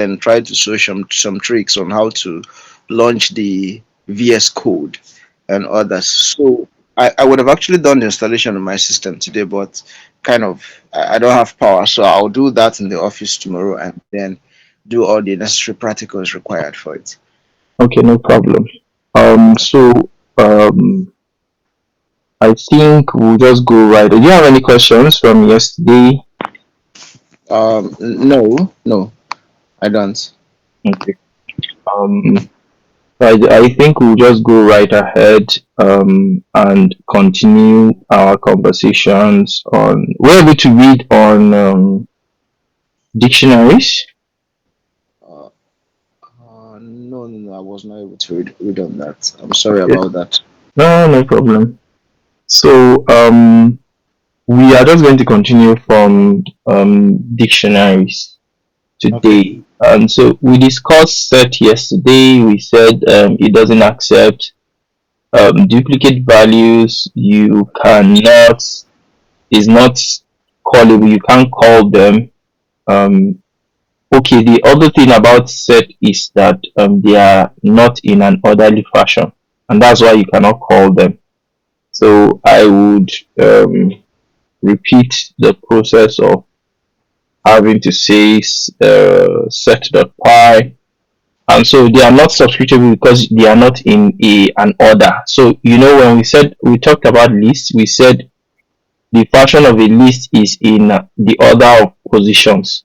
and tried to show some tricks on how to launch the VS Code and others. So I would have actually done the installation of my system today, but kind of I don't have power, so I'll do that in the office tomorrow and then do all the necessary practicals required for it. Okay, no problem. So um, I think we'll just go right. Do you have any questions from yesterday? No, no, I don't. Okay. Um, I think we'll just go right ahead and continue our conversations on. We're able to read on dictionaries. Uh, no, no, no, I was not able to read on that. I'm sorry Okay. about that. No, no problem. So we are just going to continue from dictionaries Okay. today. So we discussed set yesterday. We said it doesn't accept duplicate values. You cannot is not callable. You can't call them. Um, okay. The other thing about set is that they are not in an orderly fashion, and that's why you cannot call them. So I would repeat the process of having to say set.py, and so they are not subscriptable because they are not in an order. So when we talked about lists, we said the function of a list is in the order of positions: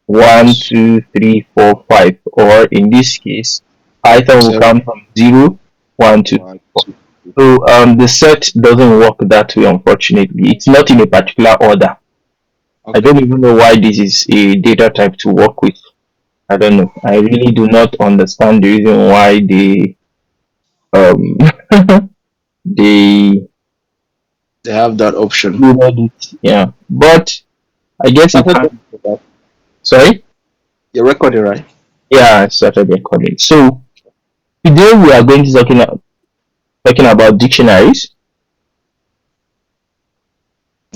one, Yes. two, three, four, five, or in this case, Python will Seven, count from 0, 1, 2, 3, one, 4. two, three, four. So the set doesn't work that way, unfortunately. It's not in a particular order. I Okay. don't even know why this is a data type to work with. I don't know. I really do not understand the reason why um they They have that option. included it. Yeah, but I guess it Started can. recording, right? Sorry. You're recording, right? Yeah, I started recording. So today we are going to talking about dictionaries,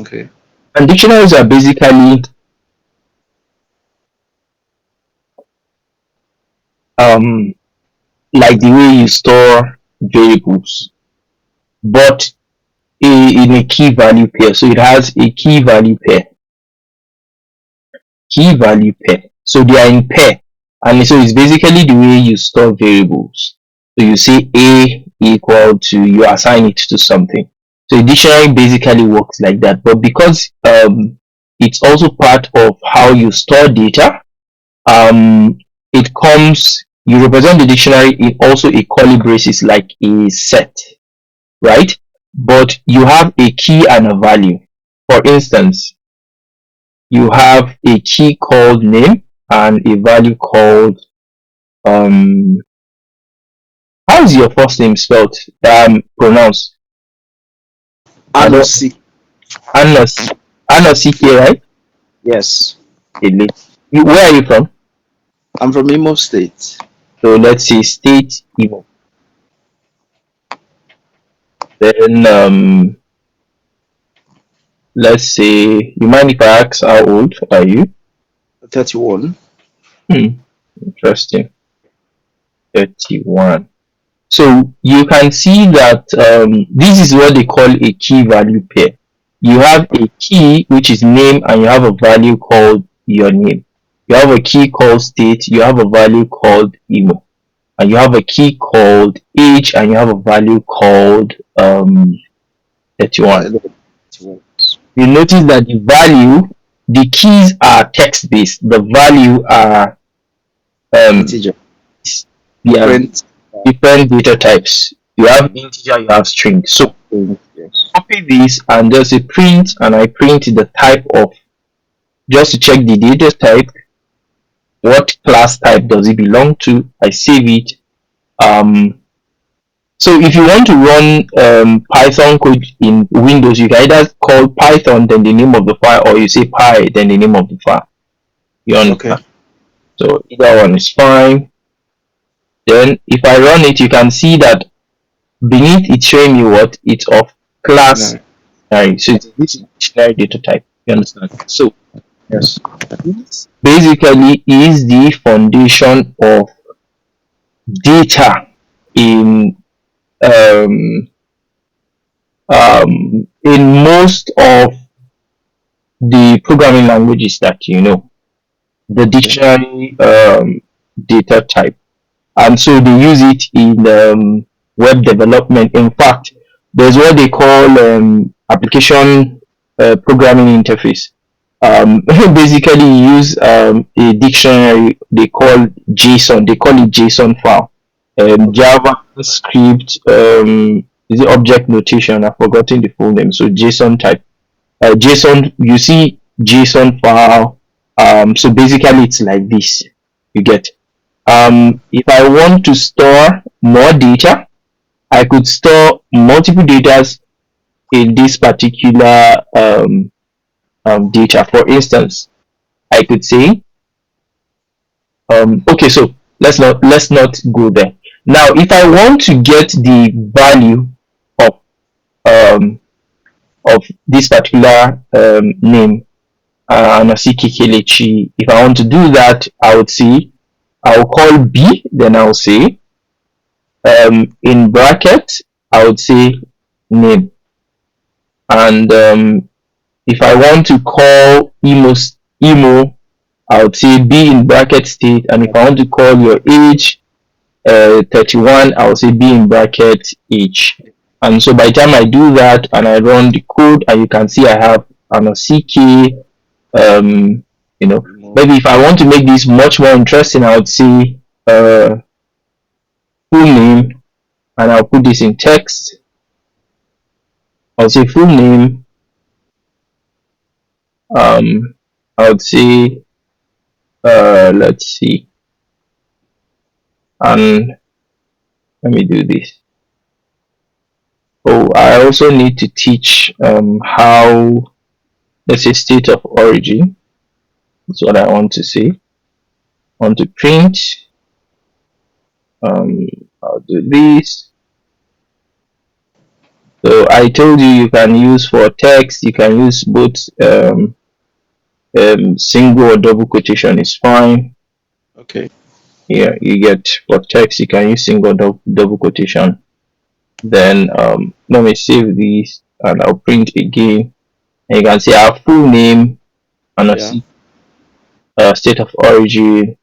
Okay. and dictionaries are basically um like the way you store variables, but in a key value pair. So it has a key value pair. So they are in pair. And so it's basically the way you store variables. So you say A equal to, you assign it to something. So a dictionary basically works like that. But because it's also part of how you store data, it comes, you represent the dictionary in also a curly braces like a set, right? But you have a key and a value. For instance, you have a key called name and a value called um how is your first name spelled? Pronounced. I don't Anosi. Anas Anas CK, right? Yes. Ele. Where are you from? I'm from Imo State. So let's say state Imo. Then let's say, you mind if I ask how old are you? 31. Hmm, interesting. 31. So you can see that this is what they call a key value pair. You have a key which is name and you have a value called your name. You have a key called state, you have a value called emo, and you have a key called age and you have a value called 31. 31. You notice that the keys are text based, the value are um Integer. they are Different. different data types. You have integer, you have string. So Yes. copy this and there's a print, and I print the type of, just to check the data type, what class type does it belong to. I save it. um so if you want to run Python code in Windows, you can either call Python then the name of the file, or you say py then the name of the file. You Okay. understand? So either one is fine. Then if I run it, you can see that beneath it's showing me what it's of class Dictionary. dictionary. So this is dictionary data type. You understand? So Yes. This basically is the foundation of data in um, in most of the programming languages that you know, the Okay. dictionary data type. And so they use it in web development. In fact, there's what they call application programming interface. Basically, you use a dictionary they call JSON. They call it JSON file. Okay. JavaScript is it object notation? I've forgotten the full name. So JSON type. JSON. You see JSON file. So basically, it's like this. You get. If I want to store more data, I could store multiple data in this particular data. For instance, I could say, okay, so let's not go there. Now, if I want to get the value of um, of this particular name, Anasiki Kelechi, if I want to do that, I would say I'll call B, then I'll say in bracket, I would say name. And if I want to call emo, I would say B in bracket state. And if I want to call your age 31, I would say B in bracket age. And so by the time I do that and I run the code, and you can see I have an CK, um, you know, maybe if I want to make this much more interesting, I would say full name, and I'll put this in text. I'll say full name. I would say let's see, and let me do this. Oh, I also need to teach how, let's say, state of origin. That's what I want to say. I want to print. Um, I'll do this. So I told you you can use for text. You can use both single or double quotation is fine. Okay. Yeah, you get for text you can use single double quotation. Then let me save this and I'll print again. And you can see our full name and a Yeah. state of origin.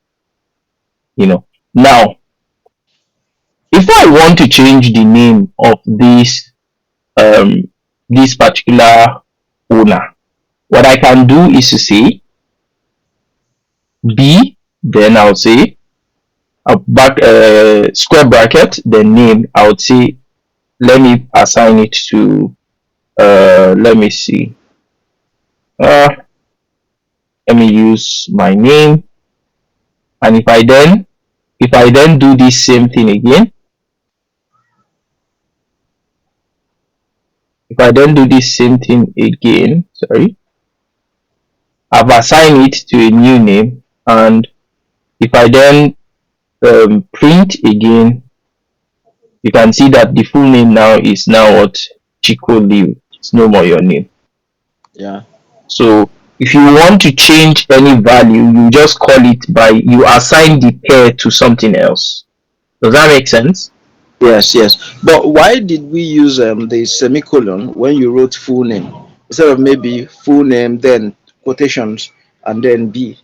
Now, if I want to change the name of um this particular owner, what I can do is to say B, then I'll say a back square bracket, then name. I would say let me assign it to let me see. Uh, Let me use my name, and if I then do this same thing again, if I then do this same thing again, sorry, I've assigned it to a new name, and if I then print again, you can see that the full name now is now what Chico Liu. It's no more your name. Yeah. So if you want to change any value, you just call it by you assign the pair to something else. Does that make sense? Yes, yes. But why did we use the semicolon when you wrote full name instead of maybe full name then quotations and then B?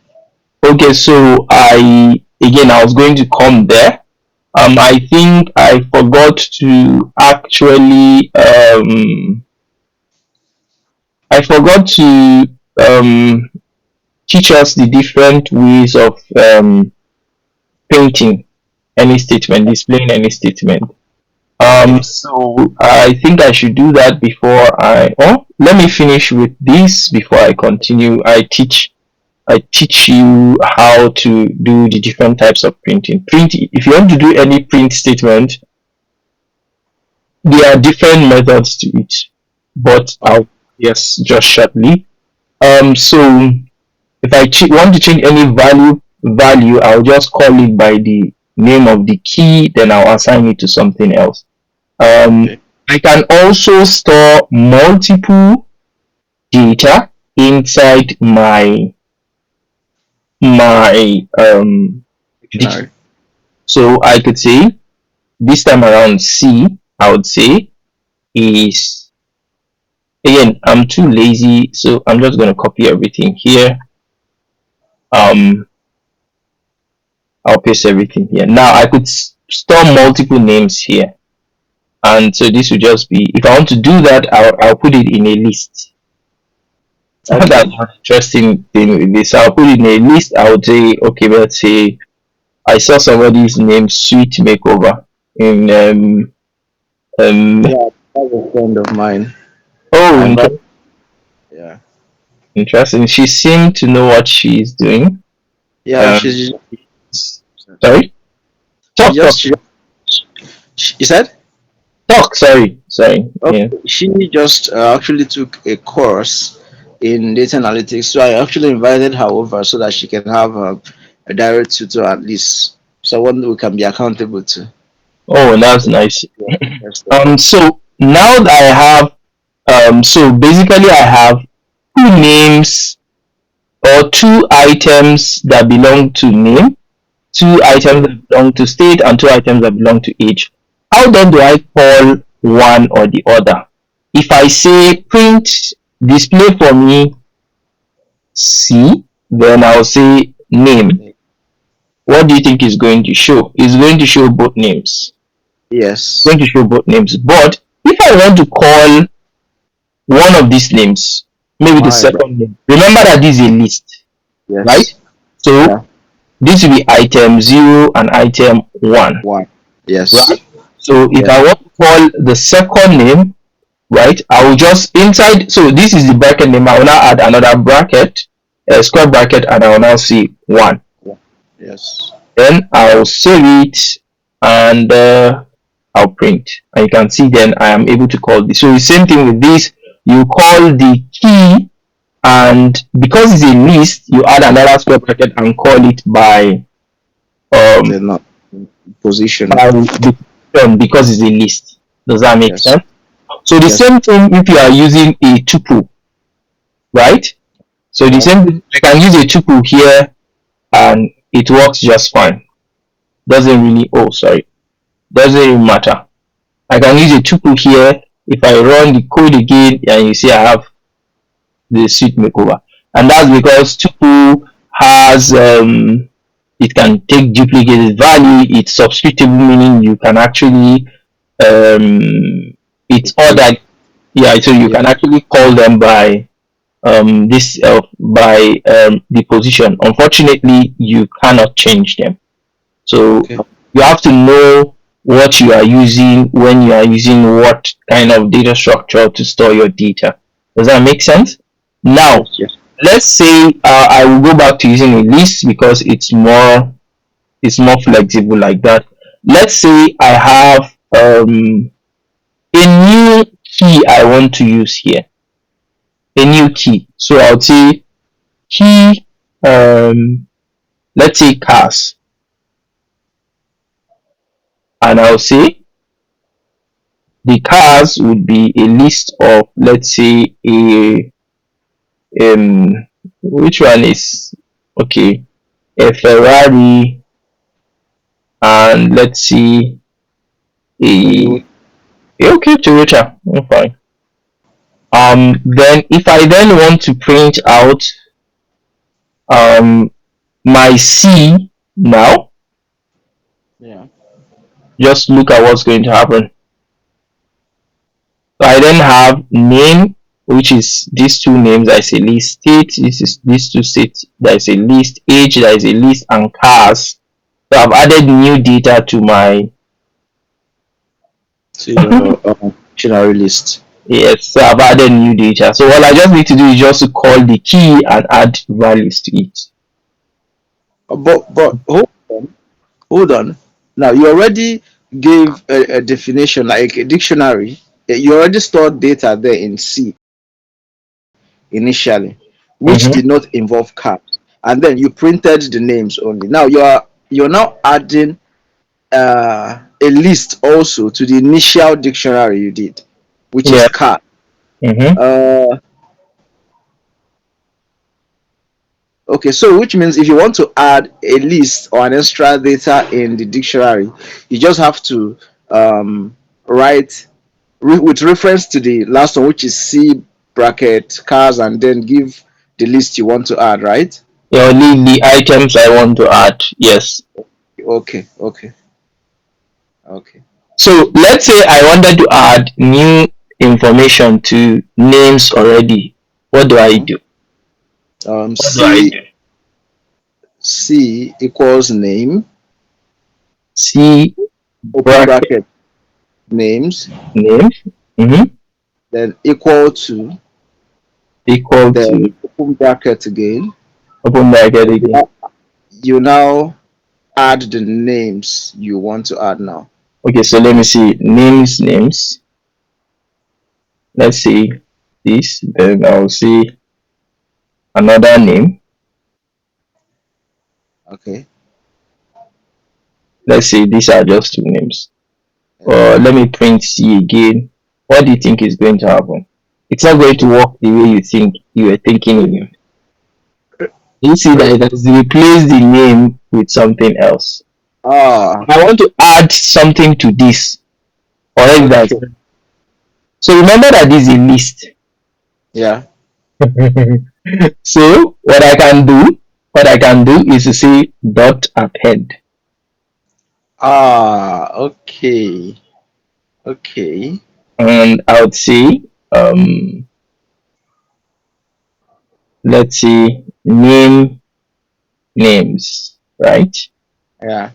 Okay, so I was going to come there. I think I forgot to actually um teach us the different ways of printing any statement, displaying any statement. Okay. So I think I should do that before let me finish with this before I continue. I teach you how to do the different types of printing. If you want to do any print statement, there are different methods to it, but Oh, yes, just shortly. So if I want to change any value, I'll just call it by the name of the key, then I'll assign it to something else. Um, okay. I can also store multiple data inside my my dictionary. Dictionary. So I could say this time around C, I would say is, again, I'm too lazy, so I'm just gonna copy everything here. Um, I'll paste everything here. Now I could store multiple names here, and so this would just be, if I want to do that, I'll put it in a list. That's Okay. one interesting thing with this. So I'll put it in a list. I would say, okay, let's say I saw somebody's name Sweet Makeover in um Yeah, that's a friend of mine. oh, I invite. Yeah. interesting. She seemed to know what she's doing. Yeah. Um, sorry, She talk, talk, just you said. sorry. Yeah. Okay. She just actually took a course in data analytics, so I actually invited her over so that she can have a direct tutor at least, someone we can be accountable to. Oh, that's So, nice. yeah, that's So now that I have, so basically I have two names or two items that belong to name, two items that belong to state, and two items that belong to age. How then do I call one or the other? If I say print display for me C, then I'll say name. What do you think is going to show? It's going to show both names. Going yes, to show both names. But if I want to call one of these names, maybe the my bad. second name, remember that this is a list, right? Yes, So yeah, this will be item 0 and item 1, one. right? Yes, So if yeah, I want to call the second name, right, I will just inside, so this is the bracket name, I will now add another bracket, a square bracket, and I will now say 1. yeah, yes. Then I'll save it, and I'll print. And you can see then I am able to call this. So the same thing with this, you call the key, and because it's a list, you add another square bracket and call it They're um not position. by the position because it's a list. Does that make Yes, sense? So the yes, same thing if you are using a tuple, right? So the yeah. same thing, I can use a tuple here and it works just fine. Doesn't really, oh sorry, doesn't even matter. I can use a tuple here. If I run the code again, and you see I have the suite makeover, and that's because tuple has it can take duplicated value. It's subscriptable, meaning you can actually it's ordered. Yeah, so you Yeah. can actually call them by this by the position. Unfortunately, you cannot change them. So Okay. you have to know what you are using when you are using what kind of data structure to store your data. Does that make sense? Now, Yes, yes. let's say I will go back to using a list because it's more flexible like that. Let's say I have a new key I want to use here. A new key. So I'll say key let's say cars, and I'll say the cars would be a list of, let's say, a which one is okay, a Ferrari, and let's see, a You okay, Toyota. Fine. Then if I then want to print out um my C now, yeah. just look at what's going to happen. So I then have name, which is these two names, that is a list, state, this is these two states, that is a list, age, that is a list, and cars. So I've added new data to my To your dictionary list. yes, so I've added new data. So all I just need to do is just to call the key and add values to it. But hold on. Now you already gave a definition like a dictionary. You already stored data there in C initially, which Mm-hmm. did not involve caps, and then you printed the names only. Now you're now adding a list also to the initial dictionary you did, which Yeah. is cat. Mm-hmm. Uh, Okay, so which means if you want to add a list or an extra data in the dictionary, you just have to write with reference to the last one, which is C bracket cars, and then give the list you want to add, right? Leave the items I want to add. Yes. Okay, okay, okay. So let's say I wanted to add new information to names already. What do I Mhm. do? What do I C do? C equals name, C open bracket bracket names, name, mm-hmm, then equal to, equal to then open bracket again. open bracket again. You now add the names you want to add now. Okay, so let me see names. Let's see this. Then I'll see another name. Okay. Let's say these are just two names. Yeah. Let me print C again. What do you think is going to happen? It's not going to work the way you think you were thinking in your. You see that it has replaced the name with something else. Ah, I want to add something to this. Or else that. okay. So remember that this is a list. Yeah. So what I can do is to say dot append. Ah, okay. Okay. And I would say let's say names, right? Yeah.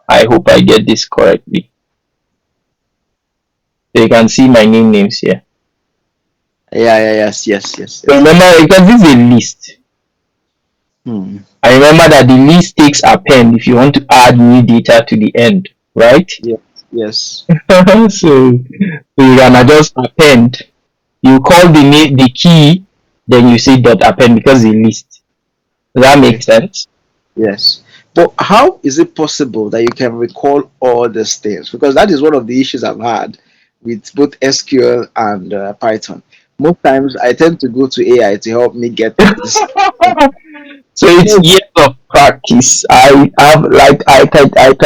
I hope I get this correctly. So you can see my names here. Yeah, yeah, yes, yes, yes, So yes. remember, because this is a list, Hmm. I remember that the list takes append if you want to add new data to the end, right? Yes, yes. So you can adjust append. You call the key, then you say dot append because it's a list. Does that make Okay. sense? Yes. But how is it possible that you can recall all these things? Because that is one of the issues I've had with both SQL and Python. Most times I tend to go to AI to help me get this. So it's years of practice. I have like I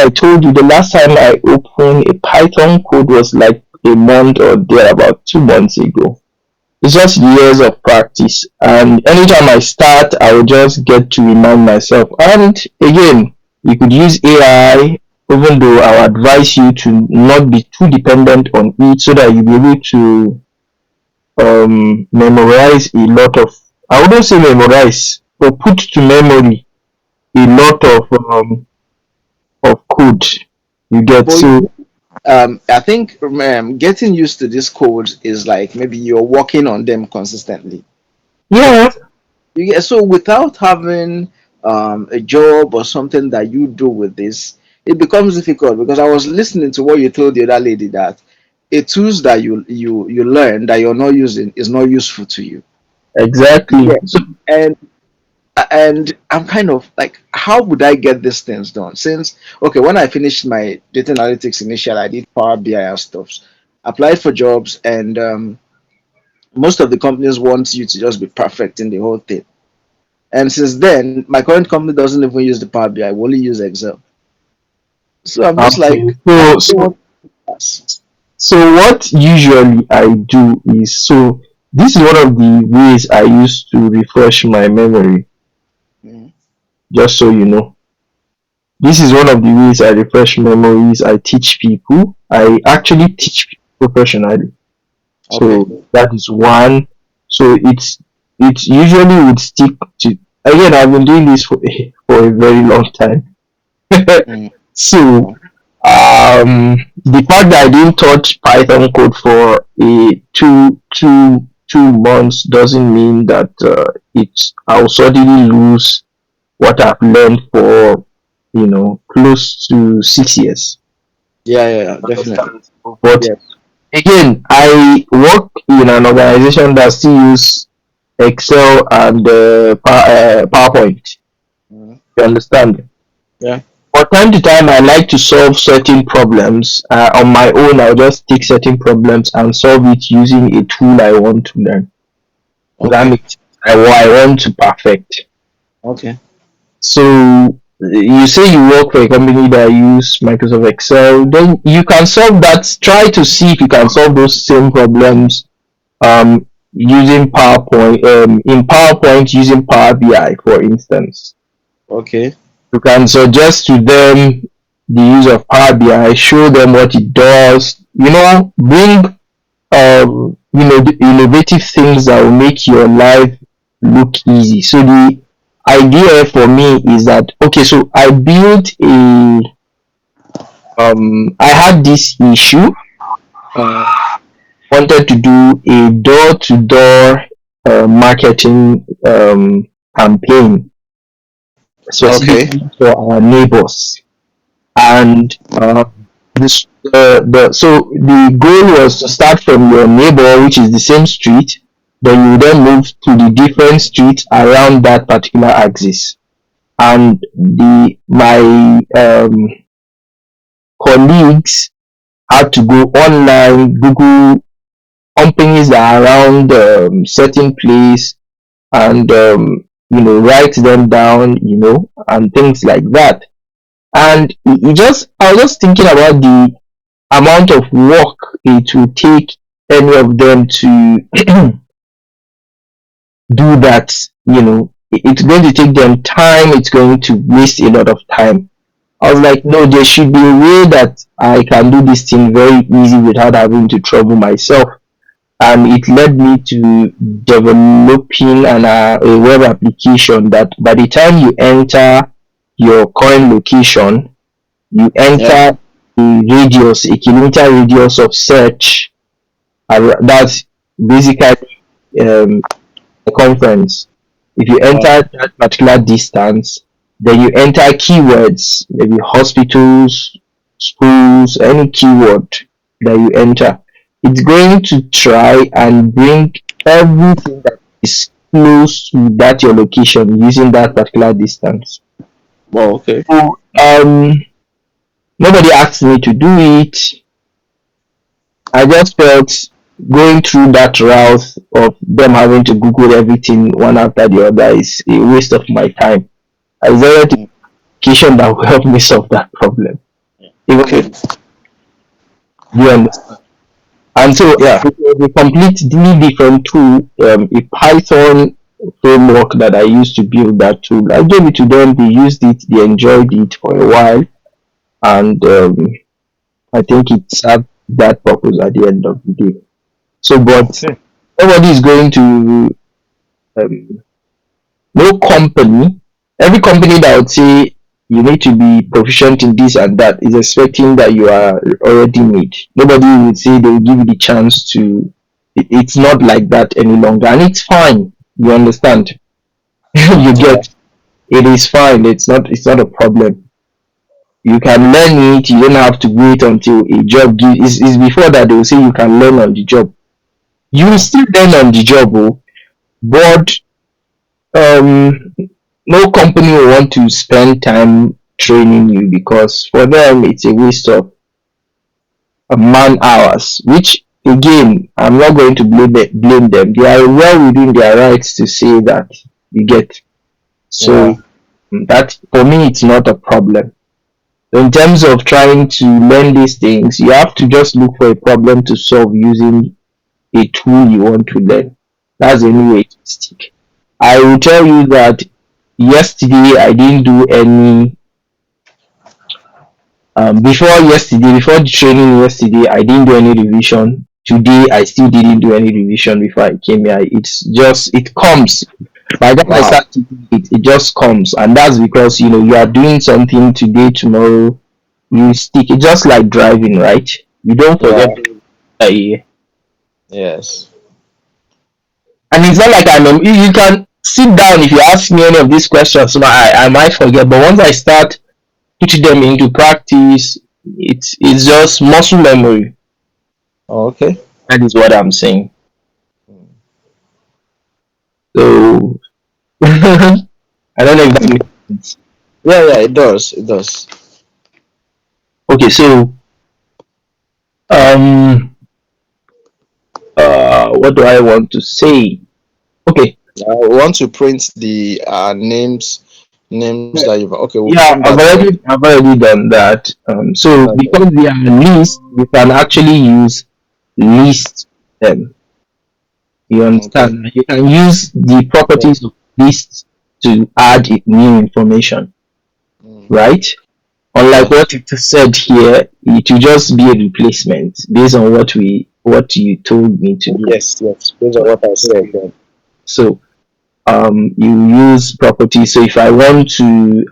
told you the last time I opened a Python code was like a month or there about 2 months ago. It's just years of practice, and anytime I start, I will just get to remind myself. And again, you could use AI, even though I would advise you to not be too dependent on it, so that you'll be able to memorize a lot of. I wouldn't say memorize, but put to memory a lot of code you get. But So I think getting used to these codes is like maybe you're working on them consistently. yeah, You get so without having a job or something that you do with this, it becomes difficult because I was listening to what you told the other lady that a tools that you learn that you're not using is not useful to you. exactly. Yeah, So and I'm kind of like, how would I get these things done? Since okay, when I finished my data analytics initial, I did Power BI and stuff, applied for jobs, and most of the companies want you to just be perfect in the whole thing. And since then, my current company doesn't even use the Power BI; we only use Excel. So I'm just okay, like, I so don't so want us. So what usually I do is this is one of the ways I use to refresh my memory, Mm. just so you know. This is one of the ways I refresh memories. I teach people. I actually teach people professionally. Okay. So that is one. So it's usually would stick to again I've been doing this for for a very long time. Mm. So the fact that I didn't touch Python code for a two months doesn't mean that I'll suddenly lose what I've learned for close to 6 years. Yeah, yeah, yeah, definitely. Understand? But Yes. again, I work in an organization that still use Excel and PowerPoint. Mm. You understand? Yeah. For time to time, I like to solve certain problems on my own. I'll just take certain problems and solve it using a tool I want to learn. Does that Okay. make sense? I want to perfect. Okay. So you say you work for a company that use Microsoft Excel, then you can solve that. Try to see if you can solve those same problems using PowerPoint, in PowerPoint using Power BI, for instance. Okay. You can suggest to them the use of Power BI, show them what it does, bring the innovative things that will make your life look easy. So the idea for me is that, okay, so I had this issue. Uh, Wanted to do a door-to-door marketing campaign Okay. specifically for our neighbors, and the goal was to start from your neighbor, which is the same street, then you then move to the different streets around that particular axis. And the my colleagues had to go online, Google companies that are around certain place, and write them down, and things like that. And I was just thinking about the amount of work it will take any of them to do that. It's going to take them time, it's going to waste a lot of time. I was like, no, there should be a way that I can do this thing very easy without having to trouble myself. And it led me to developing a web application that by the time you enter your current location, you Yeah. enter a kilometer radius of search. That's basically circumference. If you Oh, enter that particular distance, then you enter keywords, maybe hospitals, schools, any keyword that you enter. It's going to try and bring everything that is close to that your location using that particular distance. well, okay. So, nobody asked me to do it. I just felt going through that route of them having to Google everything one after the other is a waste of my time. I decided to Mm. application that will help me solve that problem. Even Okay. you understand. And so Yeah. it was a completely different tool, a Python framework that I used to build that tool. I gave it to them, they used it, they enjoyed it for a while, and I think it served that purpose at the end of the day. So, but Okay. nobody is going to um, no company, every company that would say you need to be proficient in this and that is expecting that you are already made. Nobody would say they will give you the chance to. It's not like that any longer, and it's fine. You understand? You Yeah. get it is fine. It's not a problem. You can learn it. You don't have to wait until a job gives. It's before that they will say you can learn on the job. You will Yeah. still learn on the job, oh, but um no company will want to spend time training you because for them it's a waste of man hours, which again I'm not going to blame them. They are well within their rights to say that, you get. Yeah. So that for me it's not a problem. In terms of trying to learn these things, you have to just look for a problem to solve using a tool you want to learn. That's the only way to stick. I will tell you that yesterday I didn't do any before the training yesterday I didn't do any revision. Today I still didn't do any revision before I came here. It's just it comes. By the time I Wow. start doing it, it just comes, and that's because you are doing something today, tomorrow you stick. It's just like driving, right? You don't forget. Yeah. Yes. And it's not like you can sit down if you ask me any of these questions, so I might forget. But once I start putting them into practice, it's just muscle memory. Okay. That is what I'm saying. So I don't know if that makes sense. Yeah. Yeah. It does. It does. Okay, so um what do I want to say? Okay. I want to print the names that you've. Okay, we'll come Yeah, back there. I've already done that. So Okay. because they are list, you can actually use list them. You Okay. understand? You can use the Yeah. properties of list to add new information, Mm. right? Unlike Yeah. what it said here, it will just be a replacement based on what you told me to do. Yes. Yes. Based on what I said then. So you use properties. So if I want to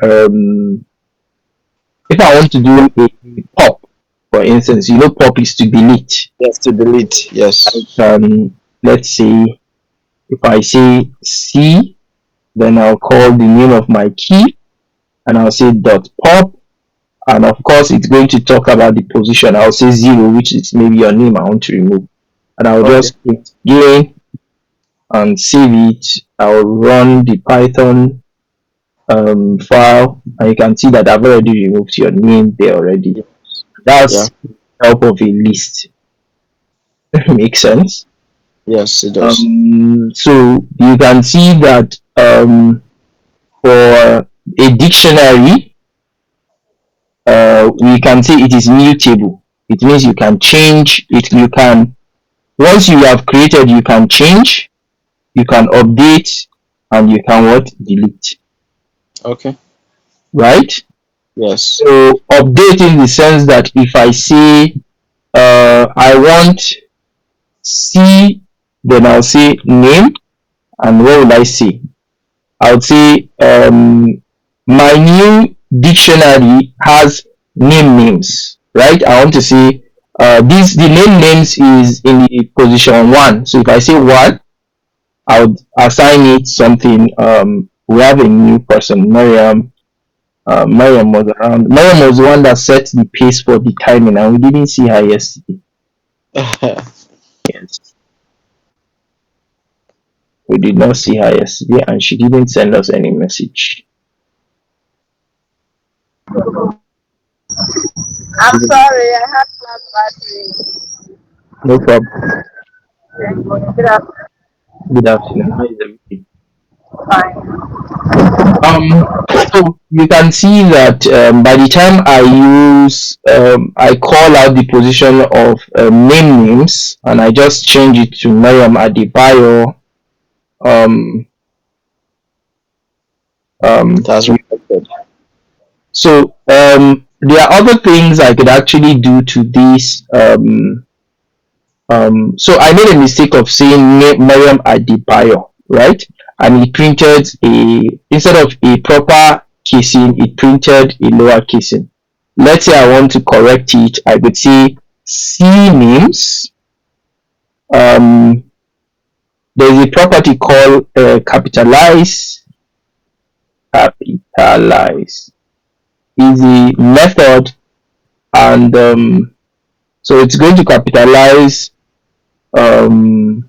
do a pop, for instance, pop is to delete. Yes. To delete. I Yes. can, let's say, if I say C, then I'll call the name of my key and I'll say dot pop. And of course, it's going to talk about the position. I'll say zero, which is maybe your name I want to remove. And I'll Okay. just hit gain and save it. I'll run the Python file, and you can see that I've already removed your name there already. Yeah. Yeah. That's help of a list. Makes sense. Yes, it does. So you can see that for a dictionary, we can say it is mutable. It means you can change it. You can once you have created, you can change, you can update, and you can what delete. Okay. Right? Yes. So update in the sense that if I say I want C, then I'll say name, and what will I say? I would say my new dictionary has names, right? I want to say this the names is in the position one. So if I say one, I would assign it something. We have a new person, Mariam. Mariam was around. Mariam was the one that set the pace for the timing, and we didn't see her yesterday. Yes, we did not see her yesterday, and she didn't send us any message. I'm sorry, I have flat battery. No problem. Good afternoon. Good afternoon. How is everything? Fine. So you can see that by the time I call out the position of names and I just change it to Mariam Adebayo. Um, It has reflected. there are other things I could actually do to this. So I made a mistake of saying Mariam Adebayo, right? And it printed instead of a proper casing, it printed a lower casing. Let's say I want to correct it, I would say C names. Um, there's a property called capitalize. Capitalize is a method, and so it's going to capitalize. Um,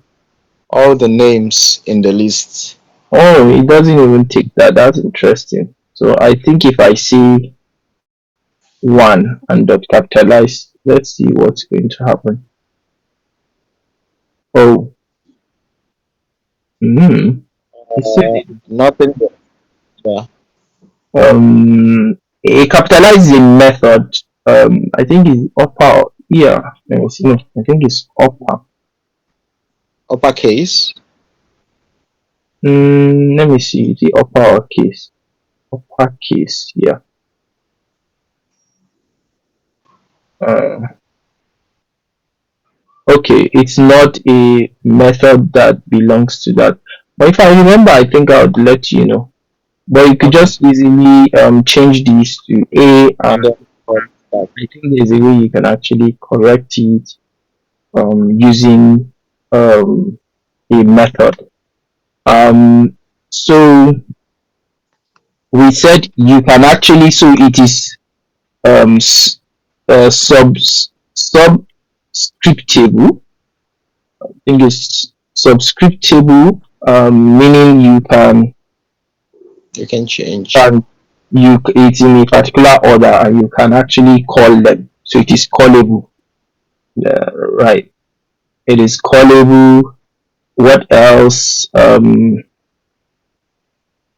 All the names in the list. oh, it doesn't even take that. That's interesting. So I think if I say one and dot capitalize, let's see what's going to happen. Oh, hmm. It said it. Nothing. Yeah. A capitalize is a method. I think it's upper. Yeah, let me see. No, I think it's upper. Uppercase. Let me see the upper case. Upper case. Yeah. Uh, okay, it's not a method that belongs to that. But if I remember, I think I would let you know. But you could Okay. just easily change this to A, And and then that. I think there's a way you can actually correct it using a method. So we said you can actually, so it is um, s- subscriptable. I think it's subscriptable, meaning You can change. can it's in a particular order and you can actually call them. So it is callable. Right. It is callable. What else?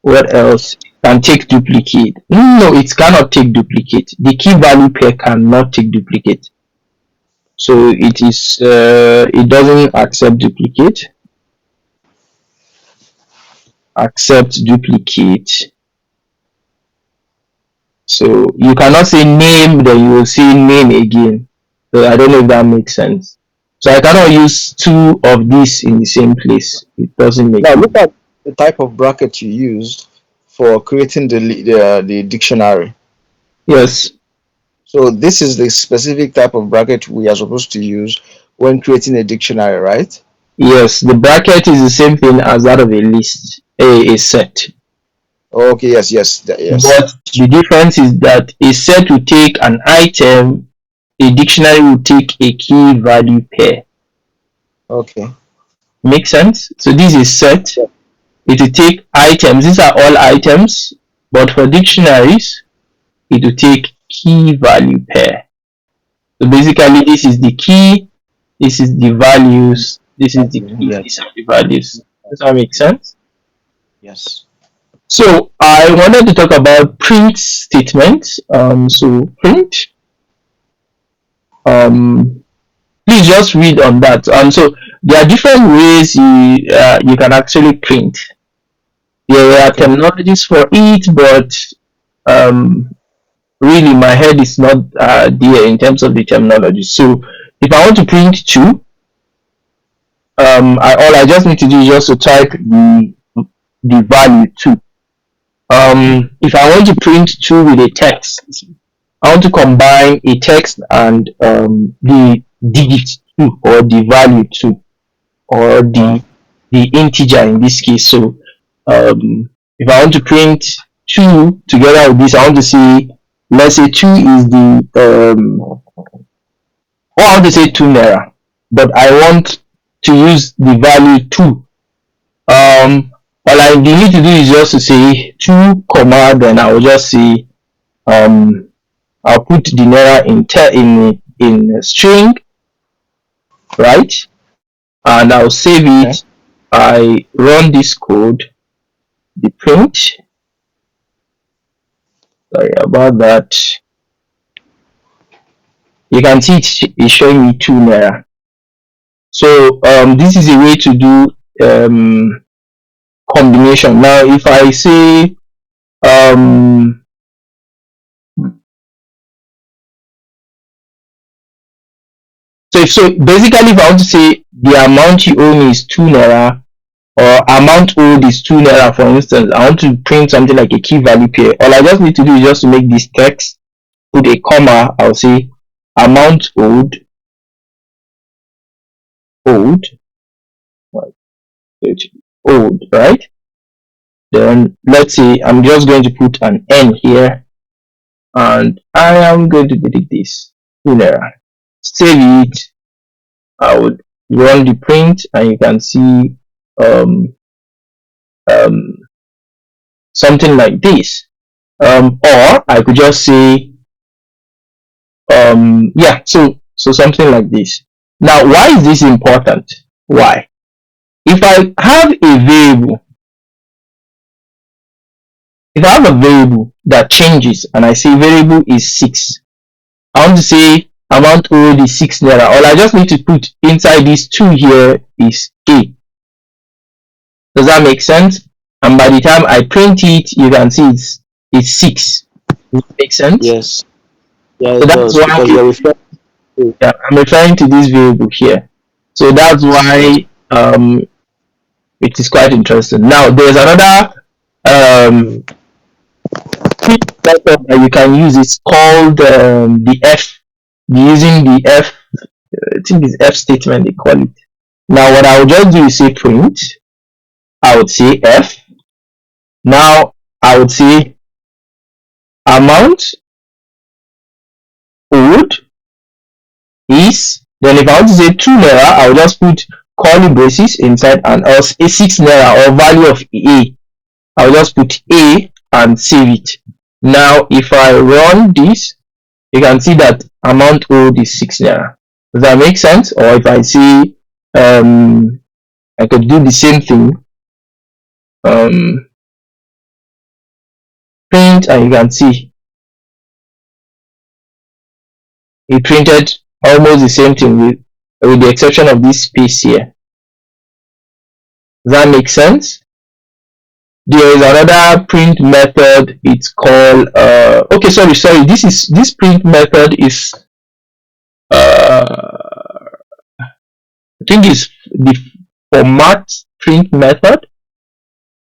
What else? It can take duplicate. No, it cannot take duplicate. The key value pair cannot take duplicate. So it doesn't accept duplicate. Accept duplicate. So you cannot say name, then you will say name again. So I don't know if that makes sense. So I cannot use two of these in the same place. It doesn't make Now sense. look at the type of bracket you used for creating the dictionary. Yes, So this is the specific type of bracket we are supposed to use when creating a dictionary, right? yes. The bracket is the same thing as that of a list, a set. Okay, yes, yes, yes. But the difference is that a set will take an item, a dictionary will take a key value pair. Okay. Make sense? So this is set. It will take items. These are all items, but for dictionaries, it will take key value pair. So basically, this is the key, this is the values, this is the key, Yes, these are the values. Does that make sense? yes. So I wanted to talk about print statements. So print. Please just read on that. So there are different ways you can actually print. There are terminologies for it, but um, really my head is not there in terms of the terminology. So if I want to print two, all I just need to do is just to type the value two. If I want to print two with a text, I want to combine a text and the digit two or the value two or the integer in this case. So if I want to print two together with this, I want to say, let's say two is the I want to say 2 naira, but I want to use the value 2. All I need to do is just to say 2 comma, then I will just say I'll put the naira in string, right? And I'll save it. I run this code, the print. Sorry about that. You can see it's showing me 2 naira. So this is a way to do combination. Now if I say so basically if I want to say the amount you owe me is 2 naira or amount owed is 2 naira, for instance, I want to print something like a key value pair. All I just need to do is just to make this text, put a comma, I'll say amount owed, right? Then let's say I'm just going to put an N here and I am going to delete this 2 naira. Save it. I would run the print and you can see something like this. Or I could just say yeah, so something like this. Now why is this important? Why? If I have a variable, that changes and I say variable is 6, I want to say amount owed is 6 naira. All I just need to put inside these 2 here is A. Does that make sense? And by the time I print it, you can see it's 6. Does that make sense? Yes. Yeah, So that's why yeah, I'm referring to this variable here. So that's why it is quite interesting. Now there's another method that you can use. It's called the F. Using the F, I think it's F statement they call it. Now what I would just do is say print. I would say F. Now I would say amount owed is, then if I want to say 2 naira, I will just put curly braces inside and else a 6 naira or value of A. I will just put A and save it. Now if I run this, you can see that amount owed is 6 naira. Does that make sense? Or if I say I could do the same thing. print, and you can see it printed almost the same thing with the exception of this space here. Does that make sense? There is another print method. It's called okay, sorry. This print method is I think it's the format print method.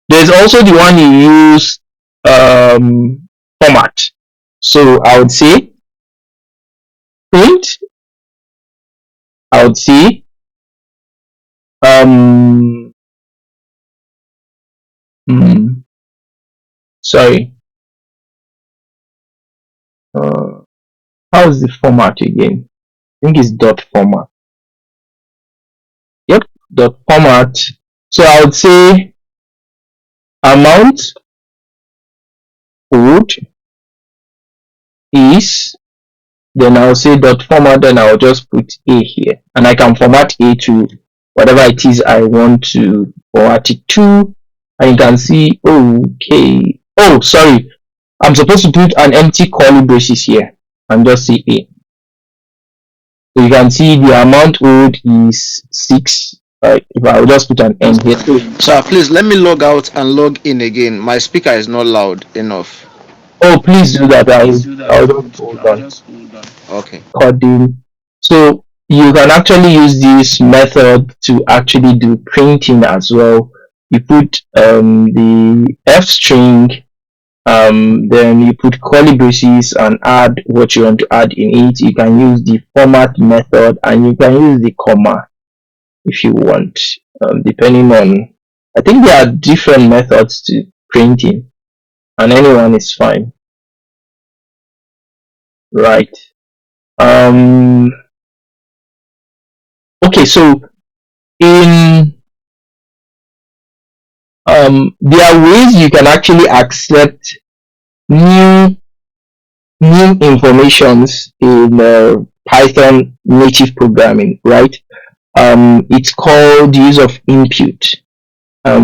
There's also the one you use format. So I would say print. I would say sorry. How's the format again? I think it's dot format. Yep, dot format. So I would say amount code is, then I'll say dot format, then I'll just put A here, and I can format A to whatever it is I want to format it to. And you can see, okay, oh sorry, I'm supposed to put an empty curly braces here and just say A. So you can see the amount owed is 6. If I will just put an N here. Sir, please let me log out and log in again. My speaker is not loud enough. Oh, please do that. I'll just hold on. Okay. Coding. So you can actually use this method to actually do printing as well. You put the F string, then you put curly braces and add what you want to add in it. You can use the format method, and you can use the comma if you want, depending on, I think there are different methods to printing, and anyone is fine, right? Okay, so in there are ways you can actually accept new informations in Python native programming, right? It's called the use of input.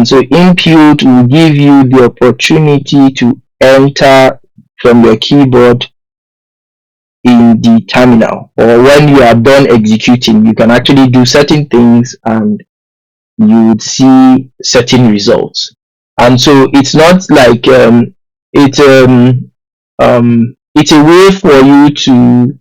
So input will give you the opportunity to enter from your keyboard in the terminal, or when you are done executing, you can actually do certain things and you would see certain results. And so it's not like it's a way for you to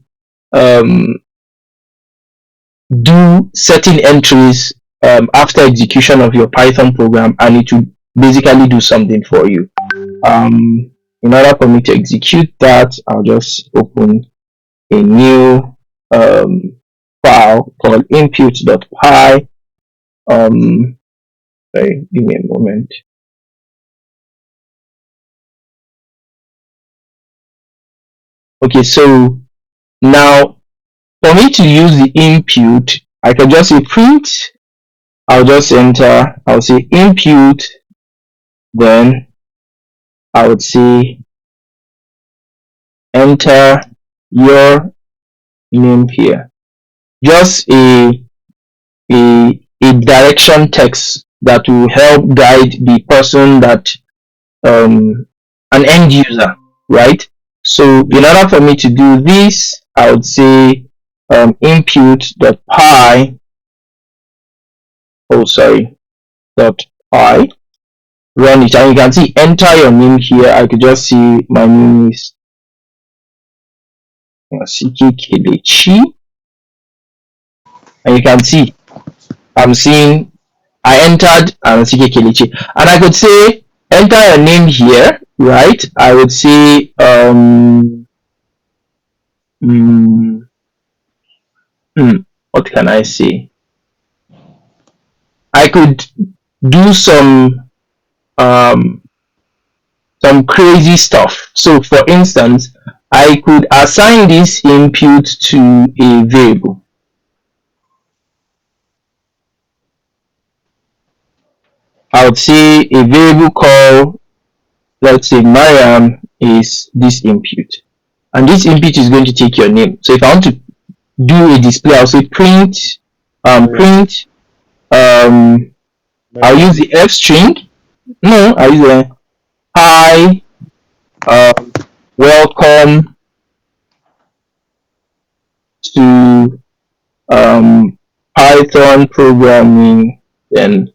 do certain entries after execution of your Python program, and it will basically do something for you. In order for me to execute that, I'll just open a new file called input.py. Sorry, give me a moment. Okay, so now for me to use the input, I can just say print. I'll just enter, I'll say input, then I would say enter your name here. Just a direction text that will help guide the person that an end user, right? So in order for me to do this, I would say input.py, .py, run it, and you can see enter your name here. I could just see my name is CK Kelechi, and you can see I'm seeing I entered CK Kelechi, and I could say enter your name here, right? I would say what can I say? I could do some crazy stuff. So for instance, I could assign this input to a variable. I would say a variable called, let's say Mariam is this input, and this input is going to take your name. So if I want to do a display, I'll say print print I'll use the F string. No, I'll use the hi Um, welcome to Python programming, then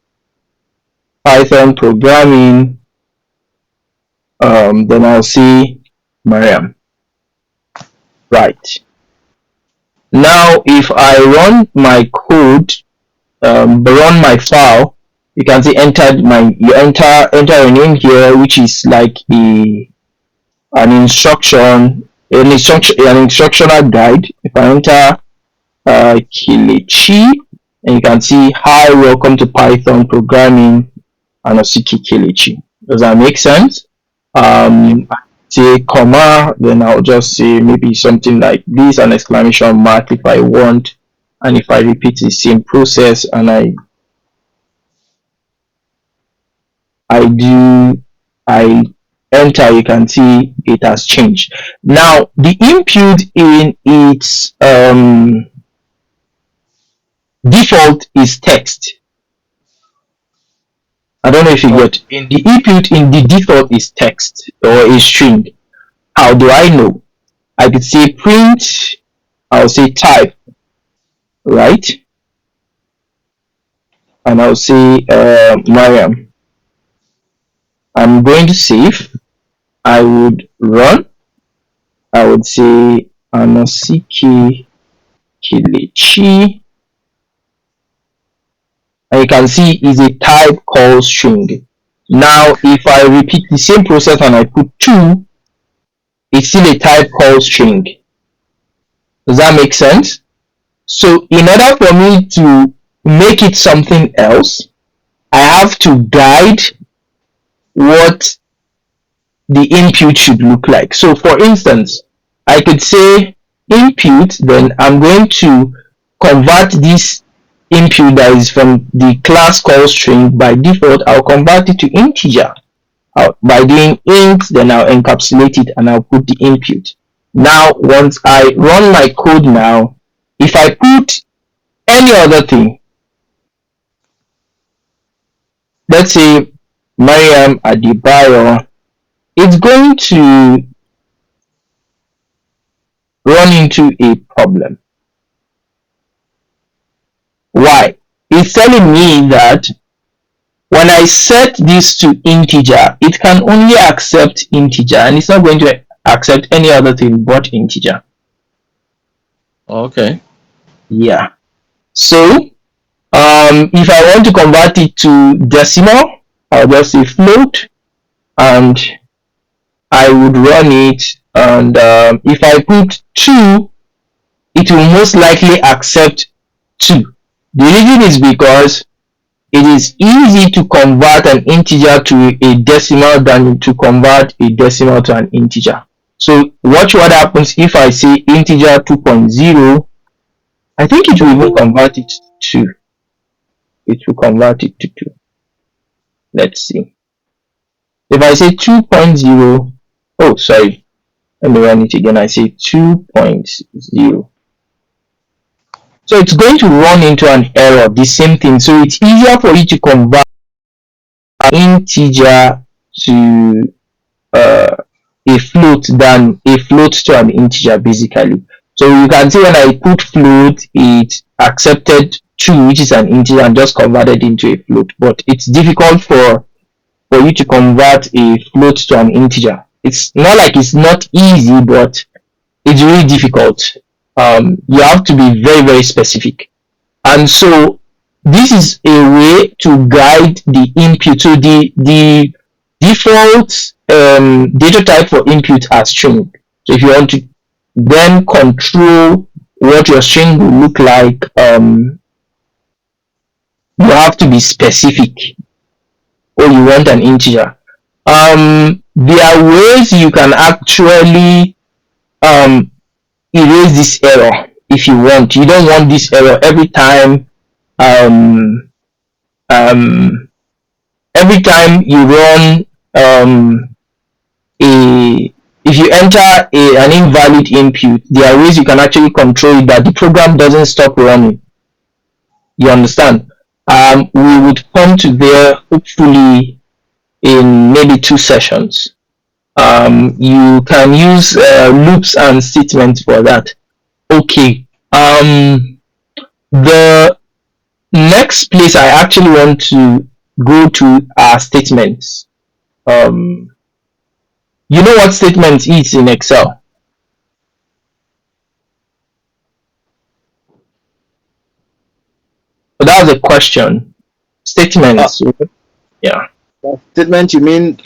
Python programming, then I'll see Mariam. Right. Now, if I run my code, run my file, you can see you enter your name here, which is like an instructional guide. If I enter Kelechi, and you can see hi, welcome to Python programming, and Osiki Kelechi. Does that make sense? Say comma, then I'll just say maybe something like this, an exclamation mark if I want, and if I repeat the same process and I enter, you can see it has changed. Now the input in its default is text. I don't know if you get in the input in the default is text or a string. How do I know? I could say print, I'll say type, right? And I'll say Mariam. I'm going to save. I would run. I would say Anosiki Kelechi. And you can see is a type called string. Now, if I repeat the same process and I put 2, it's still a type called string. Does that make sense? So, in order for me to make it something else, I have to guide what the input should look like. So, for instance, I could say input, then I'm going to convert this input that is from the class called string. By default, I'll convert it to integer. By doing int, then I'll encapsulate it and I'll put the input. Now, once I run my code now, if I put any other thing, let's say Mariam Adebayo, it's going to run into a problem. Why? It's telling me that when I set this to integer, it can only accept integer and it's not going to accept any other thing but integer. Okay. Yeah. So, if I want to convert it to decimal, I'll just say float and I would run it. And if I put 2, it will most likely accept 2. The reason is because it is easy to convert an integer to a decimal than to convert a decimal to an integer. So watch what happens if I say integer 2.0. I think it will even convert it to 2. It will convert it to 2. Let's see. If I say 2.0, oh sorry, let me run it again. I say 2.0. So it's going to run into an error, the same thing. So it's easier for you to convert integer to a float than a float to an integer, basically. So you can see when I put float, it accepted 2, which is an integer, and just converted into a float. But it's difficult for you to convert a float to an integer. It's not like it's not easy, but it's really difficult. You have to be very, very specific. And so this is a way to guide the input. So the default data type for input are string. So if you want to then control what your string will look like, you have to be specific, or you want an integer. There are ways you can actually erase this error if you want. You don't want this error every time you run if you enter an invalid input. There are ways you can actually control it that the program doesn't stop running. You understand? We would come to there hopefully in maybe 2 sessions. You can use loops and statements for that. Okay. The next place I actually want to go to are statements. You know what statements is in Excel? So that was a question. Ah, Statements. Yeah. statement you mean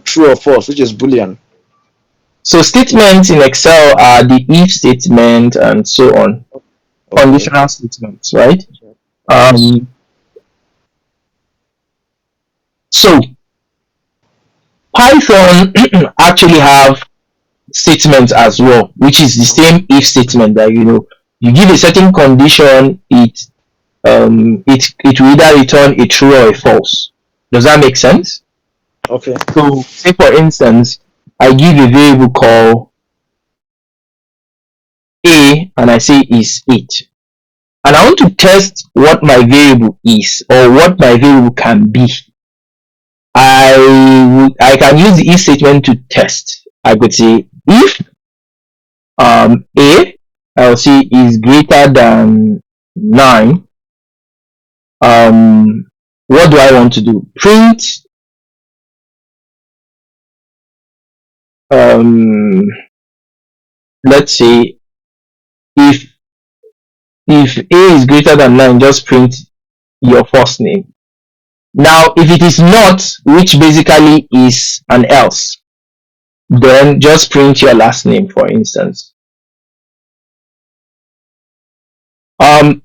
true or false, which is Boolean. So statements in Excel are the if statement and so on. Okay. Conditional statements, right? Yes. Um, so Python actually have statements as well, which is the same if statement that you give a certain condition, it will either return a true or a false. Does that make sense? Okay. So say for instance, I give a variable called a and I say is 8. And I want to test what my variable is or what my variable can be. I can use the if statement to test. I could say if a I'll say is greater than 9, what do I want to do? Print um let's say if a is greater than 9, just print your first name. Now if it is not, which basically is an else, then just print your last name, for instance.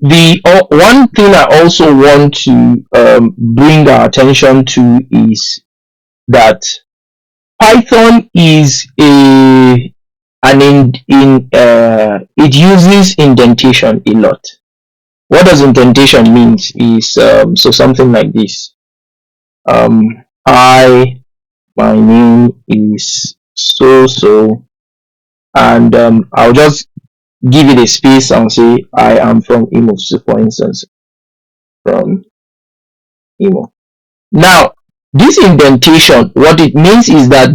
The one thing I also want to bring our attention to is that Python is it uses indentation a lot. What does indentation means is so something like this. Hi, my name is so so, and I'll just give it a space and say I am from Imo, so for instance, from Imo. Now, this indentation, what it means is that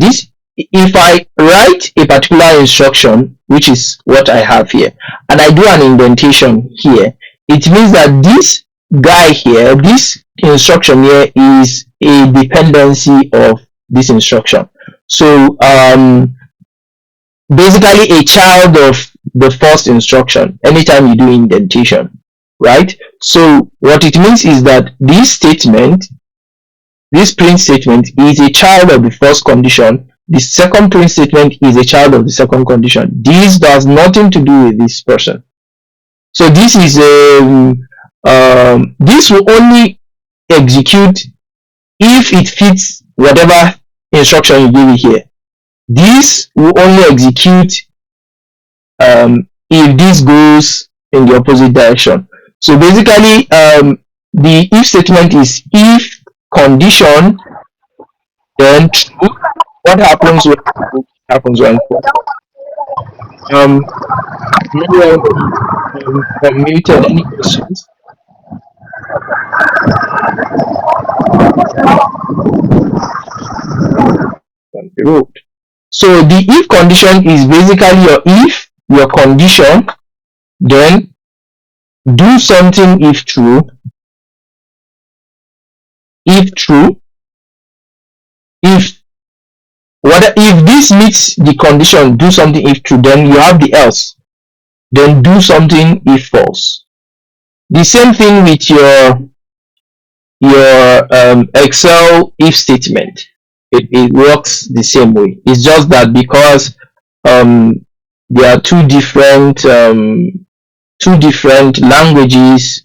if I write a particular instruction, which is what I have here, and I do an indentation here, it means that this guy here, this instruction here is a dependency of this instruction. So basically a child of the first instruction anytime you do indentation, right? So what it means is that this print statement is a child of the first condition. The second print statement is a child of the second condition. This does nothing to do with this person. So this is this will only execute if it fits whatever instruction you give it here. This will only execute if this goes in the opposite direction. So basically, the if statement is if condition then true. What happens when true happens when false? Um, no one unmuted. Any questions on the road? So the if condition is basically your if, your condition, then do something if true, if if this meets the condition, do something if true, then you have the else, then do something if false. The same thing with your Excel if statement. It works the same way. It's just that because there are two different languages,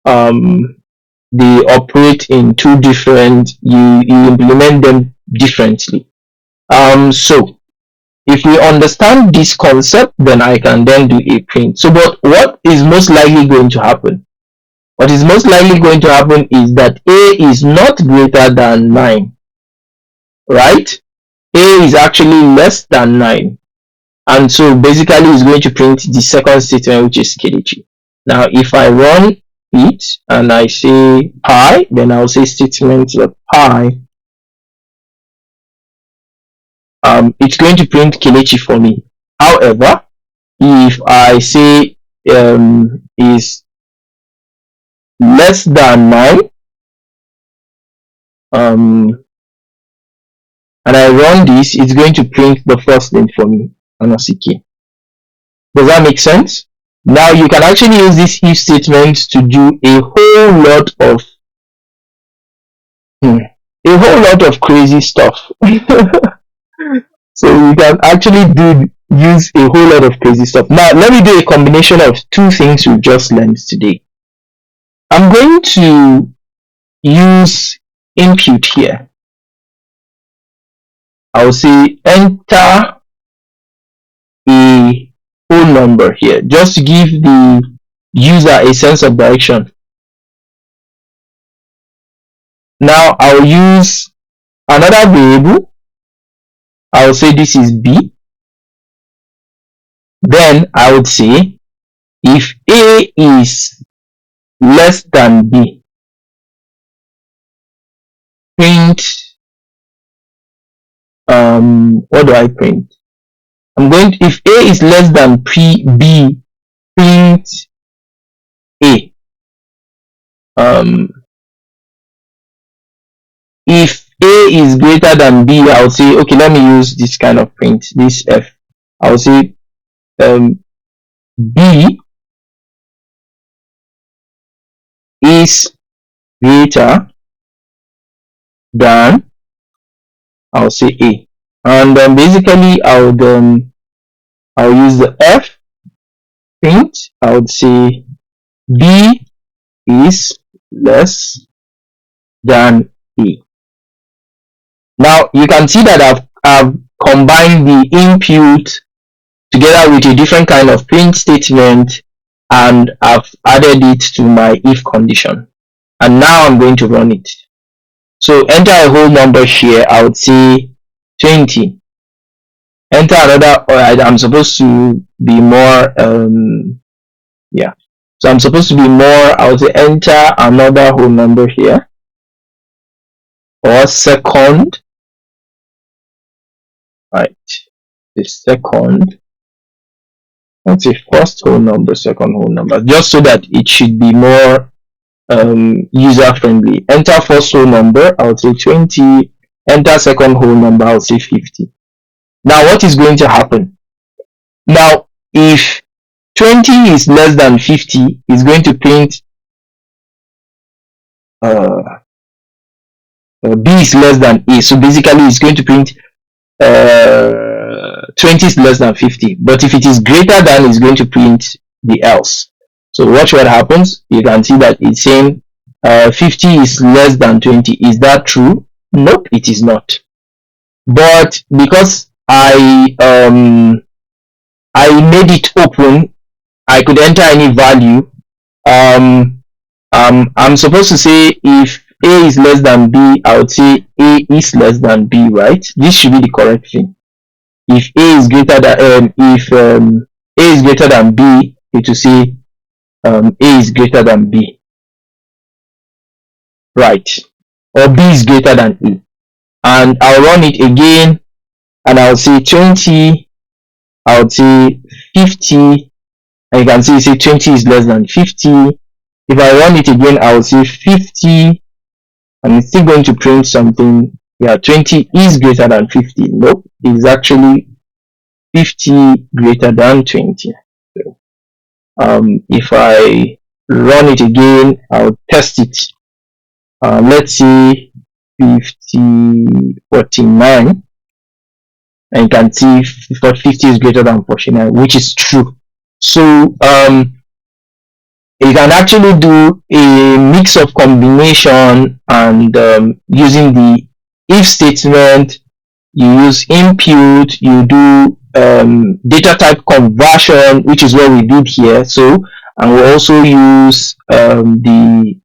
they operate in two different, you implement them differently. So if we understand this concept, then I can then do a print. So but what is most likely going to happen? What is most likely going to happen is that a is not greater than 9, right? A is actually less than 9, and so basically it's going to print the second statement, which is Kelechi. Now if I run it and I say pi, then I'll say statement pi it's going to print Kelechi for me. However, if I say is less than 9, and I run this, it's going to print the first name for me, Anosike. Does that make sense? Now you can actually use this if statement to do a whole lot of crazy stuff. So you can actually use a whole lot of crazy stuff. Now let me do a combination of two things we just learned today. I'm going to use input here. I'll say enter a whole number here, just to give the user a sense of direction. Now I'll use another variable. I'll say this is B. Then I would say if A is less than B, print what do I print? If A is less than B, print A. If A is greater than B, I'll say, okay, let me use this kind of print, this F. I'll say B is greater than, I'll say A. And basically I'll use the F print. I would say B is less than A. Now you can see that I've combined the input together with a different kind of print statement, and I've added it to my if condition. And now I'm going to run it. So enter a whole number here. I would say 20. Enter another, I'm supposed to be more, yeah. So I'm supposed to be more, I would say enter another whole number here. Or second. Right. The second. Let's say first whole number, second whole number. Just so that it should be more user friendly. Enter first whole number, I would say 20. Enter second whole number, I would say 50. Now what is going to happen? Now if 20 is less than 50, it's going to print B is less than A. So basically it's going to print 20 is less than 50. But if it is greater than, it's going to print the else. So watch what happens. You can see that it's saying 50 is less than 20. Is that true? Nope, it is not. But because I made it open, I could enter any value. I'm supposed to say if A is less than B, I would say A is less than B, right? This should be the correct thing. If A is greater than A is greater than B, it will say A is greater than B, right? Or B is greater than A. And I'll run it again, and I'll say 20. I would say 50, and you can see 20 is less than 50. If I run it again, I will say 50, and it's still going to print something. Yeah, 20 is greater than 50. Nope, it's actually 50 greater than 20. So, if I run it again, I'll test it. Let's see 49, and you can see 50 is greater than 49, which is true. So you can actually do a mix of combination, and using the if statement, you use input, you do data type conversion, which is what we did here. So, and we also use the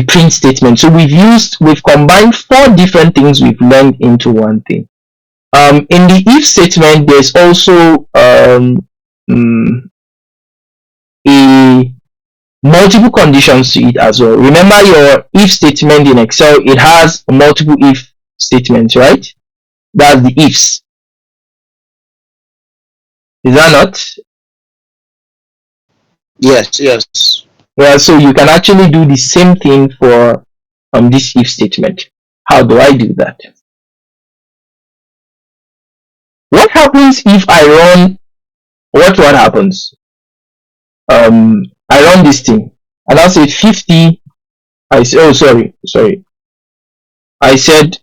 print statement. So we've combined 4 different things we've learned into one thing. In the if statement, there's also a multiple conditions to it as well. Remember your if statement in Excel, it has multiple if statements, right? That's the ifs. Is that not? Yes, yes. Well, so you can actually do the same thing for this if statement. How do I do that? What happens if I run what happens? I run this thing and I say 50. I say, oh, sorry. I said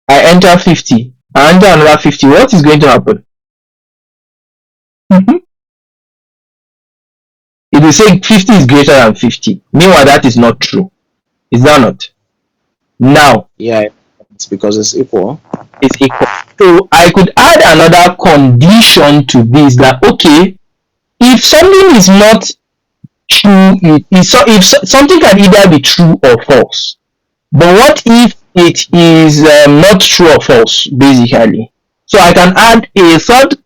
I enter 50. I enter another 50. What is going to happen? Mhm. It will say 50 is greater than 50. Meanwhile, that is not true. Is that not? Now Yeah, it's because it's equal. it's equal. So I could add another condition to this, that okay, if something is not true, if something can either be true or false. But what if it is not true or false, basically? So I can add a third,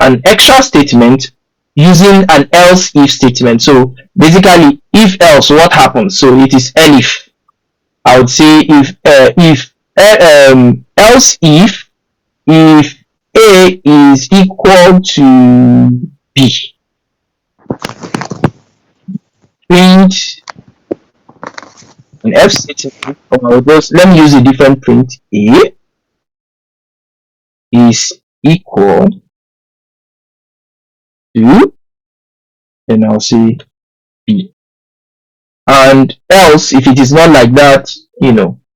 an extra statement using an else if statement. So basically, if else, what happens? So it is elif. I would say else if A is equal to B, print an F statement, or just let me use a different print. A is equal to, then I'll say B. And else, if it is not like that,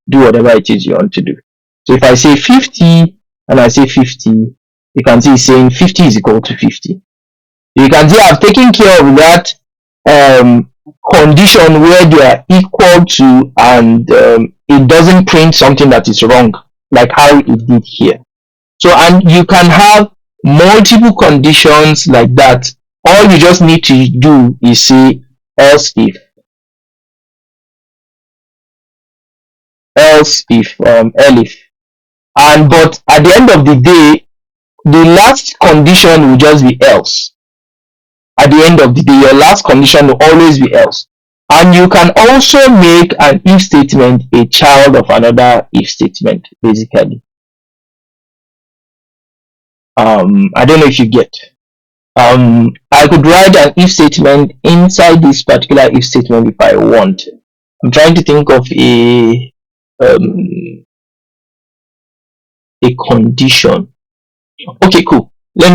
do whatever it is you want to do. So if I say 50 and I say 50, you can see it's saying 50 is equal to 50. You can see I've taken care of that condition where they are equal to, and it doesn't print something that is wrong, like how it did here. So, and you can have multiple conditions like that. All you just need to do is say else if elif, and but at the end of the day, the last condition will just be else. At the end of the day, your last condition will always be else. And you can also make an if statement a child of another if statement, basically. I don't know if you get. I could write an if statement inside this particular if statement if I want. I'm trying to think of a condition. Okay, cool. Let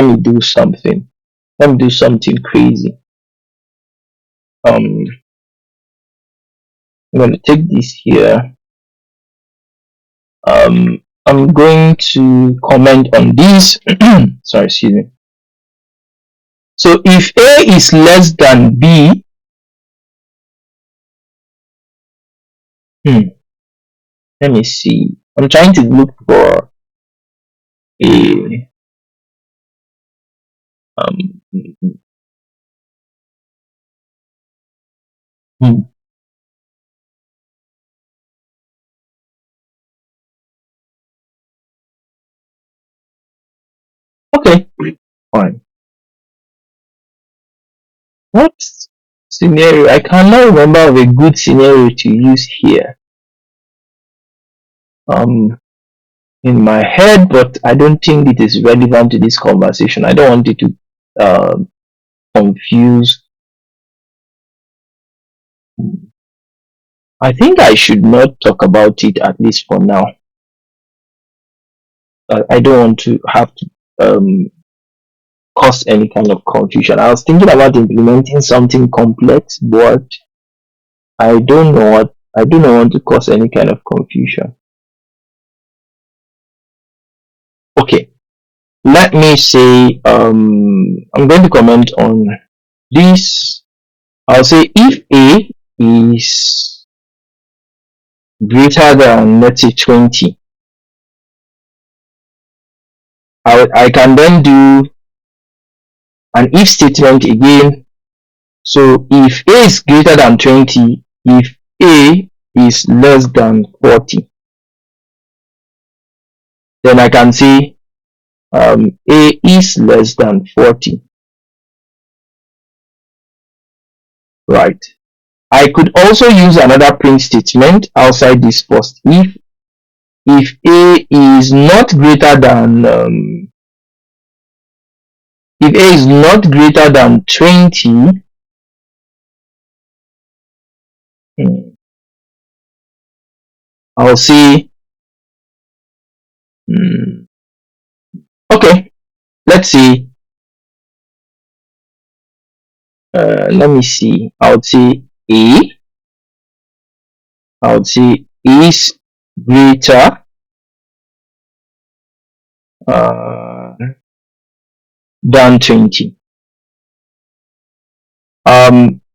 me do something. Let me do something crazy. I'm going to take this here. I'm going to comment on this. Sorry, excuse me. So if A is less than B, let me see. I'm trying to look for a hmm. Okay, fine. What scenario? I cannot remember of a good scenario to use here. In my head, but I don't think it is relevant to this conversation. I don't want it to confuse. I think I should not talk about it, at least for now. I don't want to have to cause any kind of confusion. I was thinking about implementing something complex, but I do not want to cause any kind of confusion. Okay, let me say I'm going to comment on this. I'll say if A is greater than, let's say, 20, I can then do an if statement again. So if A is greater than 20, if A is less than 40, then I can say A is less than 40. Right. I could also use another print statement outside this first if a is not greater than if a is not greater than 20, I'll say okay, let's see. Let me see. I would say is greater than 20.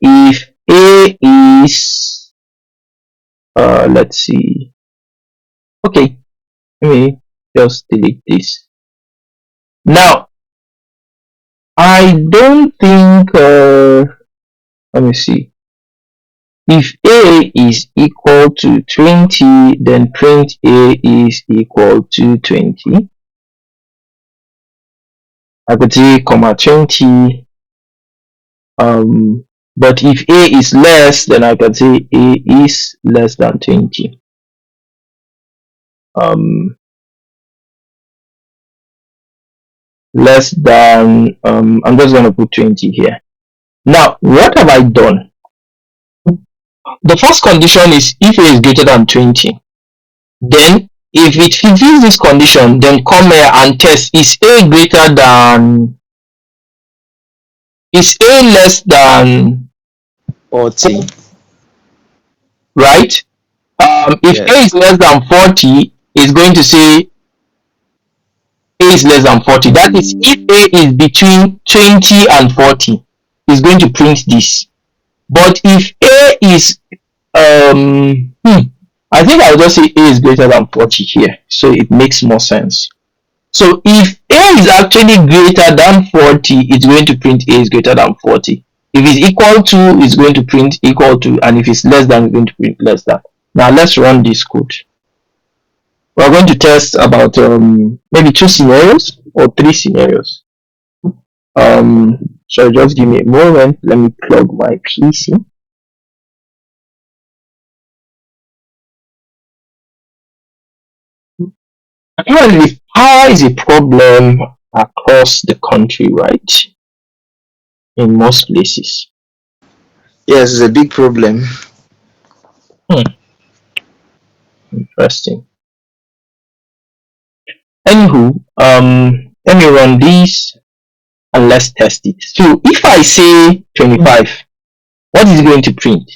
If a is let's see. Okay, let me just delete this. Now I don't think let me see. If a is equal to 20, then print a is equal to 20. I could say comma 20. But if a is less, then I can say a is less than 20. Less than I'm just going to put 20 here. Now what have I done? The first condition is if a is greater than 20. Then if it fulfills this condition, then come here and test, is a greater than, is a less than 40. right? If Yes. a is less than 40, it's going to say a is less than 40. That is, if a is between 20 and 40, it's going to print this. But if a is I think I'll just say a is greater than 40 here, so it makes more sense. So if a is actually greater than 40, it's going to print a is greater than 40. If it's equal to, it's going to print equal to, and if it's less than, it's going to print less than. Now let's run this code. We're going to test about maybe 2 scenarios or 3 scenarios. So just give me a moment. Let me plug my PC. Apparently, power is a problem across the country, right? In most places. Yes, it's a big problem. Interesting. Anywho, let me run this and let's test it. So if I say 25, what is it going to print?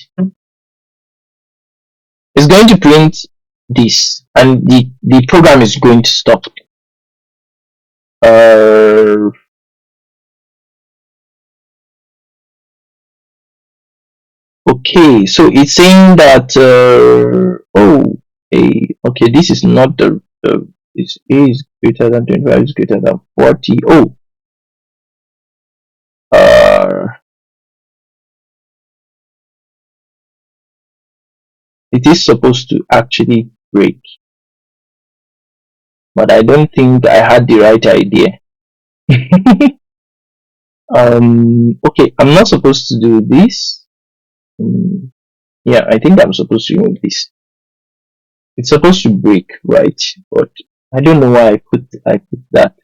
It's going to print this, and the program is going to stop. Okay, so it's saying that okay, this is not the is a is greater than 25 is greater than 40. It is supposed to actually break, but I don't think I had the right idea. Okay, I'm not supposed to do this. Yeah, I think I'm supposed to remove this. It's supposed to break, right? But I don't know why I put that.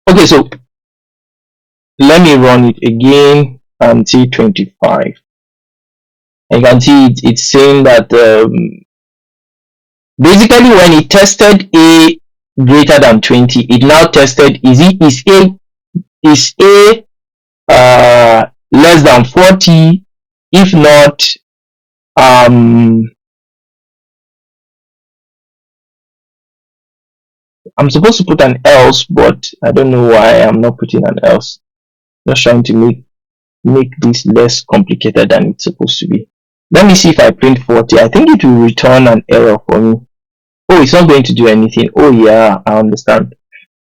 Okay, so let me run it again and see 25. You can see it's saying that basically when it tested a greater than 20, it now tested is a less than 40. If not, I'm supposed to put an else, but I don't know why I'm not putting an else. Just trying to make this less complicated than it's supposed to be. Let me see if I print 40. I think it will return an error for me. Oh, it's not going to do anything. Oh yeah, I understand.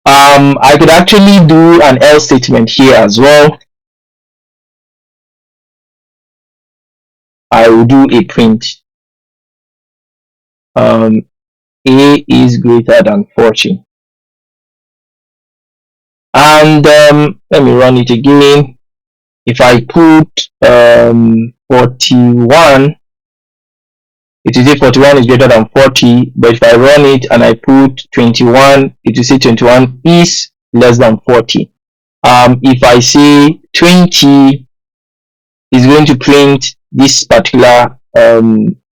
I could actually do an else statement here as well. I will do a print. A is greater than 40. And let me run it again. If I put 41, it will say 41 is greater than 40, but if I run it and I put 21, it will say 21 is less than 40. If I say 20 is going to print this particular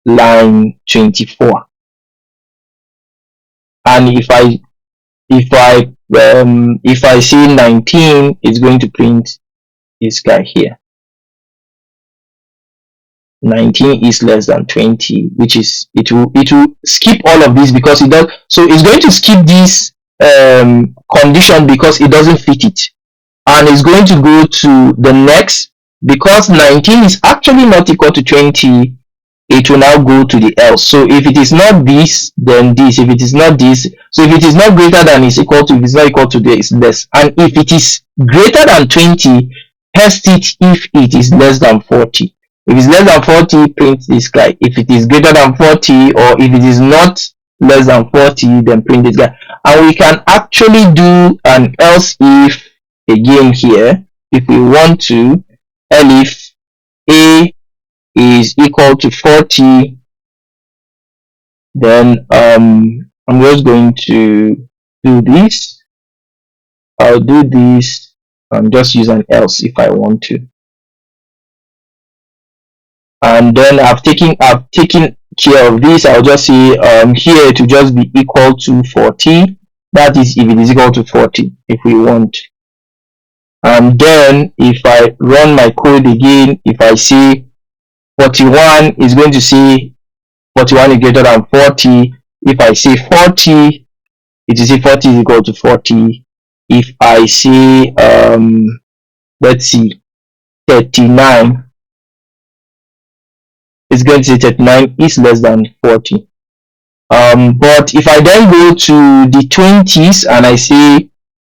line 24, and if I say 19, it's going to print this guy here. 19 is less than 20, which is it will skip all of these because it does. So it's going to skip this condition because it doesn't fit it, and it's going to go to the next. Because 19 is actually not equal to 20, it will now go to the else. So if it is not this, then this. If it is not this, so if it is not greater than is equal to, if it's not equal to this, less. And if it is greater than 20, test it if it is less than 40. If it's less than 40, print this guy. If it is greater than 40, or if it is not less than 40, then print this guy. And we can actually do an else if again here, if we want to. If a is equal to 40, then I'm just going to do this. I'll do this and just use an else if I want to. And then I've taken care of this. I'll just say here to just be equal to 40. That is if it is equal to 40 if we want. And then if I run my code again, if I say 41 is going to say 41 is greater than 40. If I say 40, it will say 40 is equal to 40. If I say let's see 39, it's going to say 39 is less than 40. But if I then go to the 20s and I say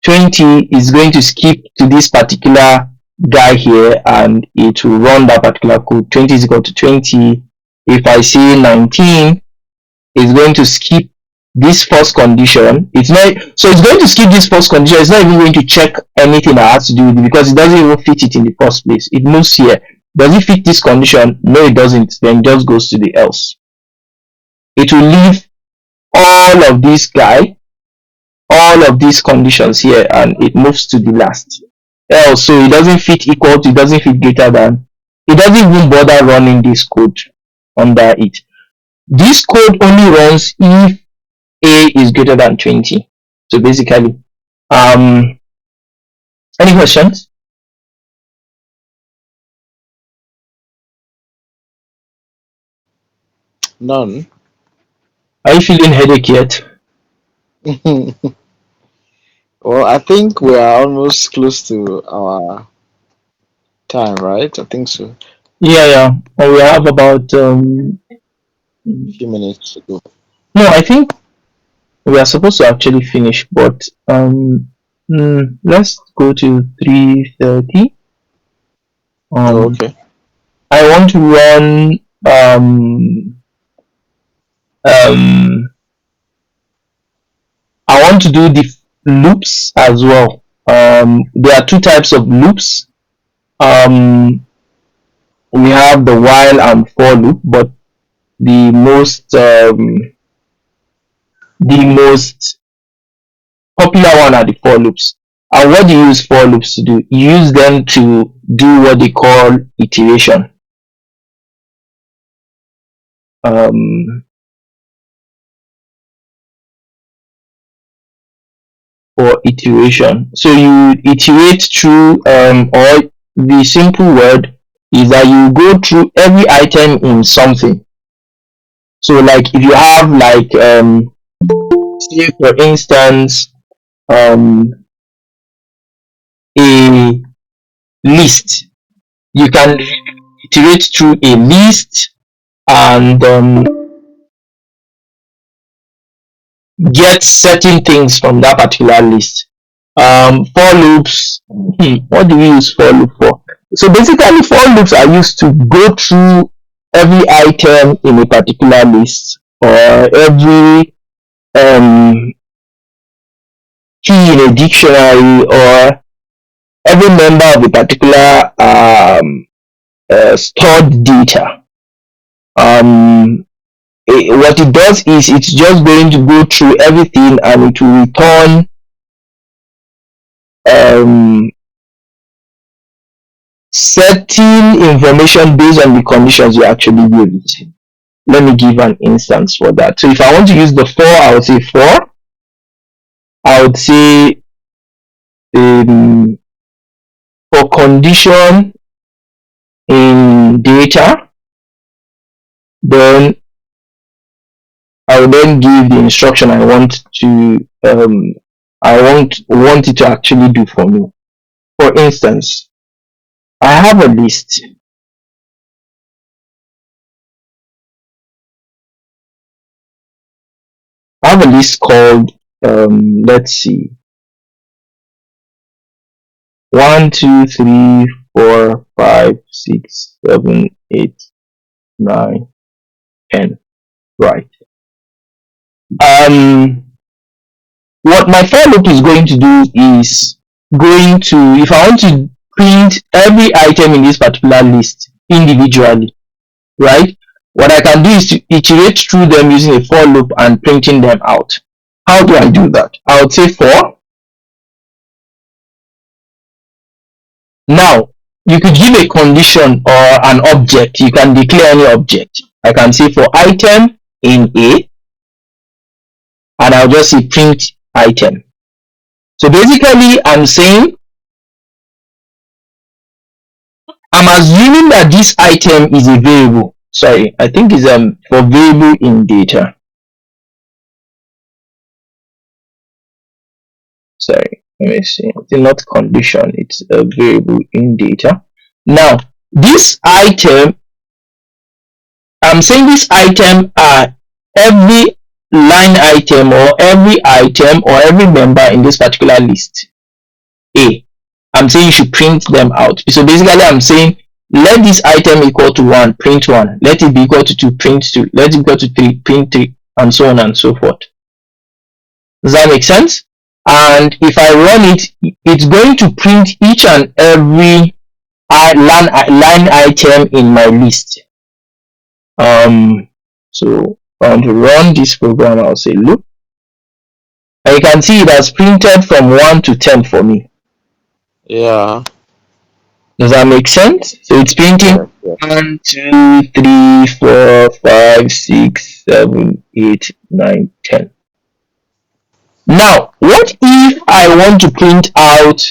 20 is going to skip to this particular guy here and it will run that particular code. 20 is equal to 20. If I say 19, it's going to skip this first condition. It's going to skip this first condition. It's not even going to check anything that has to do with it because it doesn't even fit it in the first place. It moves here. Does it fit this condition? No, it doesn't. Then it just goes to the else. It will leave all of this guy, all of these conditions here, and it moves to the last else. So it doesn't fit equal to, it doesn't fit greater than, it doesn't even bother running this code under it. This code only runs if a is greater than 20. So basically any questions? None. Are you feeling headache yet? Well, I think we are almost close to our time, right? I think so. Yeah. We have about A few minutes to go. no, I think we are supposed to actually finish, but let's go to 3:30. Oh, okay. I want to run I want to do the loops as well. There are two types of loops. We have the while and for loop, but the most popular one are the for loops. And what do you use for loops to do? You use them to do what they call iteration. For iteration. So you iterate through, or the simple word is that you go through every item in something. So like if you have like say for instance a list, you can iterate through a list and get certain things from that particular list. For loops, what do we use for loop for? So basically for loops are used to go through every item in a particular list or every key in a dictionary or every member of a particular stored data. What it does is it's just going to go through everything and it will return certain information based on the conditions you actually give it. Let me give an instance for that. So if I want to use the for, I would say for. I would say for condition in data, then I will then give the instruction I want to I want it to actually do for me. For instance, I have a list. I have a list called let's see, 1 2 3 4 5 6 7 8 9 10, right? What my for loop is going to do is going to, if I want to print every item in this particular list individually, right? What I can do is to iterate through them using a for loop and printing them out. How do I do that? I would say for. Now, you could give a condition or an object. You can declare any object. I can say for item in A, and I'll just say print item. So basically, I'm assuming that this item is a variable. Sorry, I think it's for variable in data. Sorry, let me see. It's not condition, it's a variable in data. Now, this item, I'm saying this item are every line item or every item or every member in this particular list A. I'm saying you should print them out. So basically I'm saying let this item equal to 1, print 1. Let it be equal to 2, print 2. Let it be equal to 3, print 3, and so on and so forth. Does that make sense? And if I run it, it's going to print each and every line item in my list. So I want to run this program, I'll say loop. And you can see it has printed from 1 to 10 for me. Yeah. Does that make sense? So it's printing 1, 2, 3, 4, 5, 6, 7, 8, 9, 10. Now, what if I want to print out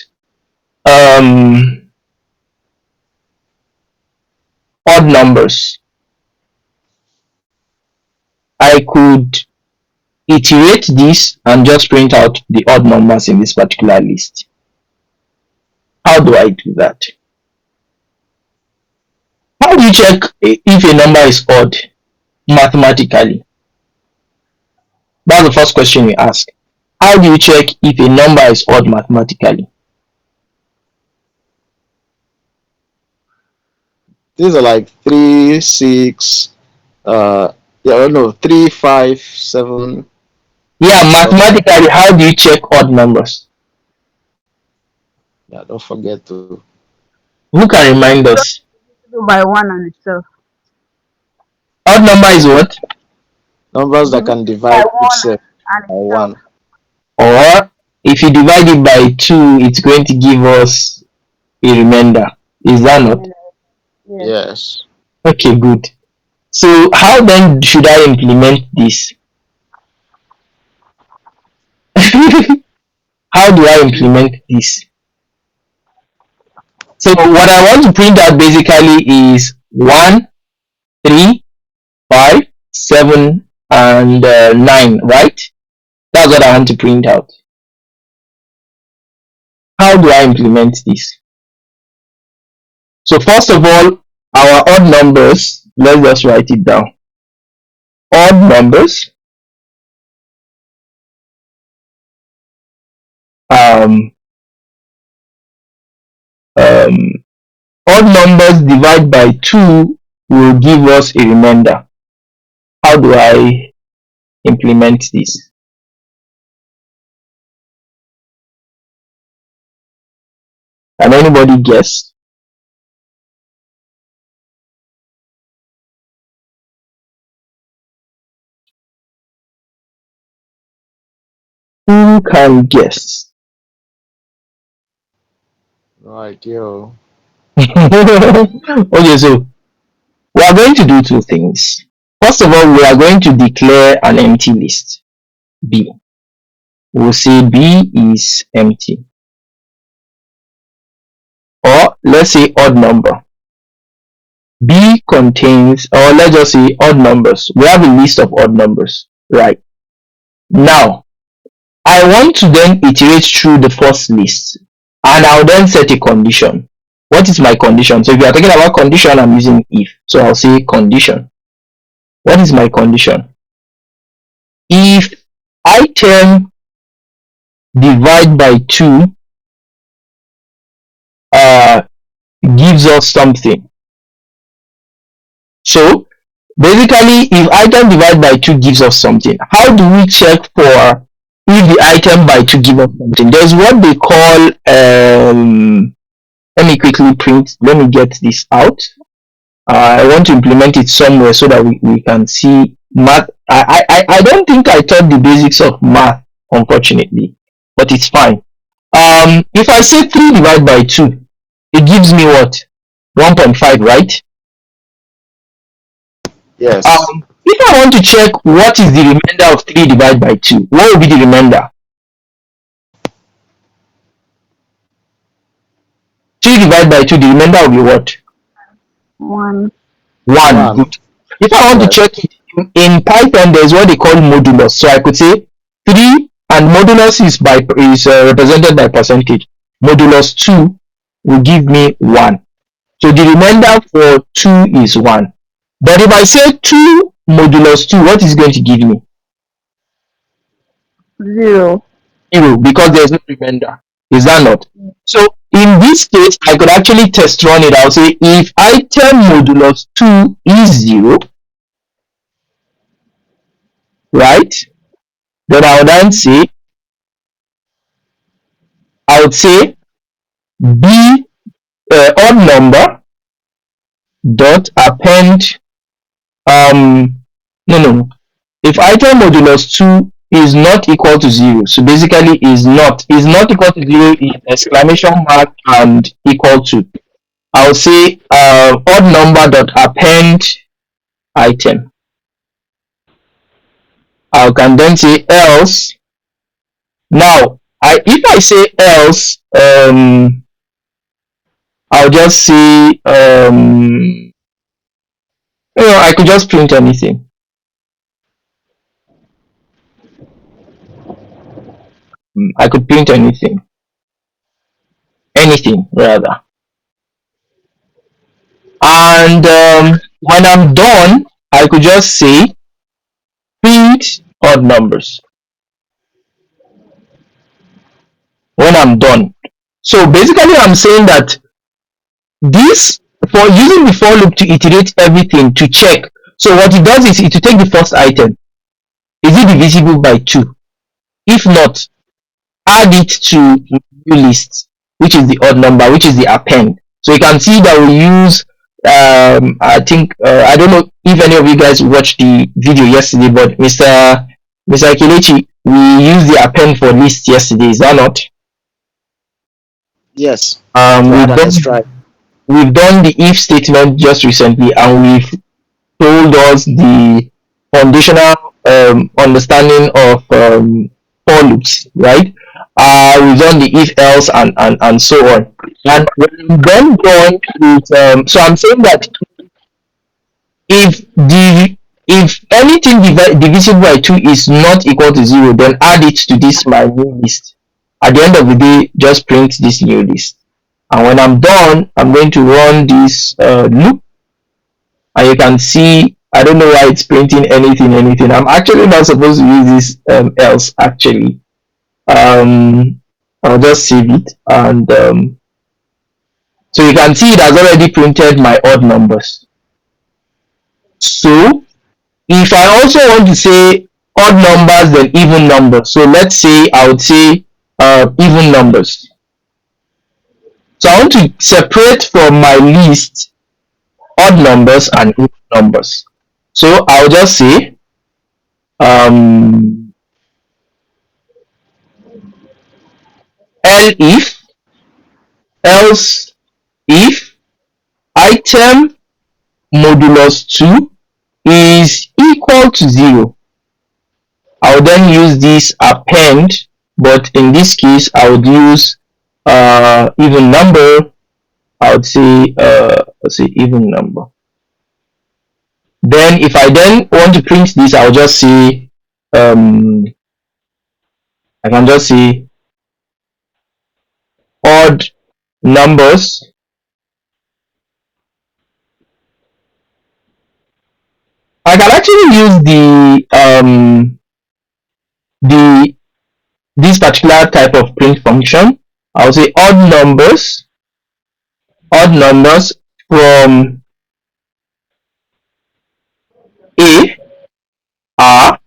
odd numbers? I could iterate this and just print out the odd numbers in this particular list. How do I do that? How do you check if a number is odd mathematically? That's the first question you ask. How do you check if a number is odd mathematically? These are like 3, 6, yeah, no, 3, 5, 7. Yeah, mathematically, how do you check odd numbers? Yeah, don't forget to. Who can remind us? Do by one on itself. Odd number is what? Numbers that can By divide one itself and by itself. 1. Or if you divide it by 2, it's going to give us a remainder. Is that not? Yes. Yes. Okay, good. So how then should I implement this? How do I implement this? So what I want to print out basically is 1, 3, 5, 7, and 9, right? That's what I want to print out. How do I implement this? So first of all, our odd numbers, let's just write it down. Odd numbers odd numbers divided by 2 will give us a remainder. How do I implement this? Can anybody guess? Who can guess? No idea. Okay, so we are going to do two things. First of all, we are going to declare an empty list. B. We'll say B is empty. Or let's say odd number. B contains, or let's just say odd numbers. We have a list of odd numbers, right? Now, I want to then iterate through the first list, and I'll then set a condition. What is my condition? So if you are talking about condition, I'm using if. So I'll say condition. What is my condition? If item divide by 2 gives us something. So basically, if item divide by 2 gives us something, how do we check for if the item by 2 gives us something? There's what they call, let me quickly print, let me get this out. I want to implement it somewhere so that we can see math. I don't think I taught the basics of math, unfortunately, but it's fine. If I say 3 divided by 2, it gives me what? 1.5, right? Yes. If I want to check what is the remainder of 3 divided by 2, what will be the remainder? 3 divided by 2, the remainder will be what? 1. 1. Good. If I want to check it in Python, there's what they call modulus. So I could say 3, and modulus is represented by percentage. Modulus 2 will give me 1. So the remainder for 2 is 1. But if I say 2 modulus 2, what is it going to give me? 0. 0, because there's no remainder. Is that not? So in this case, I could actually test run it. I'll say if item modulus 2 is 0, right? Then I would then say, I would say B odd number dot append no. If item modulus 2 is not equal to 0, so basically is not equal to 0 is exclamation mark and equal to, I'll say odd number dot append item. I can then say else. Now if I say else, I'll just say I could just print anything. I could print anything rather. And when I'm done, I could just say print odd numbers when I'm done. So basically I'm saying that this, for using the for loop to iterate everything to check. So what it does is it will take the first item. Is it divisible by 2? If not, add it to new list, which is the odd number, which is the append. So you can see that we use I think I don't know if any of you guys watched the video yesterday, but Mr. Kelechi, we used the append for list yesterday. Is that not? Yes. We've done the if statement just recently, and we've told us the foundational understanding of for loops, right? We've done the if else and so on. And when then done with so I'm saying that if anything divisible by 2 is not equal to 0, then add it to this my new list. At the end of the day, just print this new list. And when I'm done, I'm going to run this loop, and you can see I don't know why it's printing anything. I'm actually not supposed to use this else actually. I'll just save it, and so you can see it has already printed my odd numbers. So if I also want to say odd numbers then even numbers, so let's say I would say even numbers. So I want to separate from my list odd numbers and even numbers. So I'll just say um, elif else if item modulus 2 is equal to 0. I'll then use this append, but in this case I would use even number. I would say let's say even number. Then if I then want to print this, I'll just say I can just say odd numbers I can actually use the this particular type of print function. I'll say odd numbers from A are.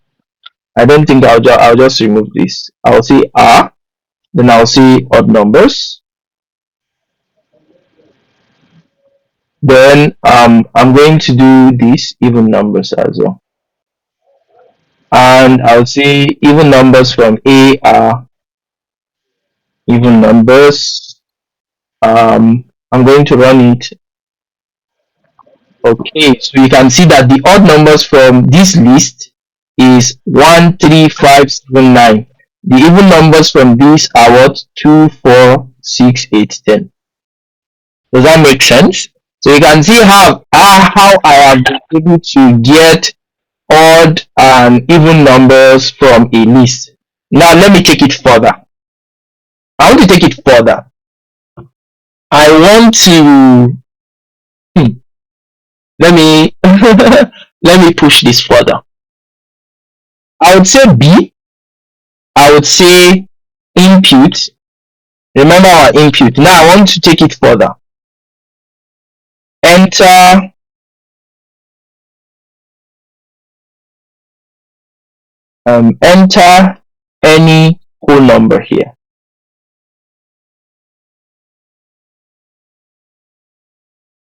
I don't think I'll just remove this. I'll say are, then I'll say odd numbers. Then I'm going to do this even numbers as well. And I'll say even numbers from A are even numbers. I'm going to run it. Okay, so you can see that the odd numbers from this list is 1, 3, 5, 7, 9. The even numbers from these are what? 2, 4, 6, 8, 10. Does that make sense? So you can see how I have been able to get odd and even numbers from a list. Now let me take it further. I want to take it further. I want to let me let me push this further. I would say B. I would say input. Remember our input. Now I want to take it further. Enter enter any whole number here.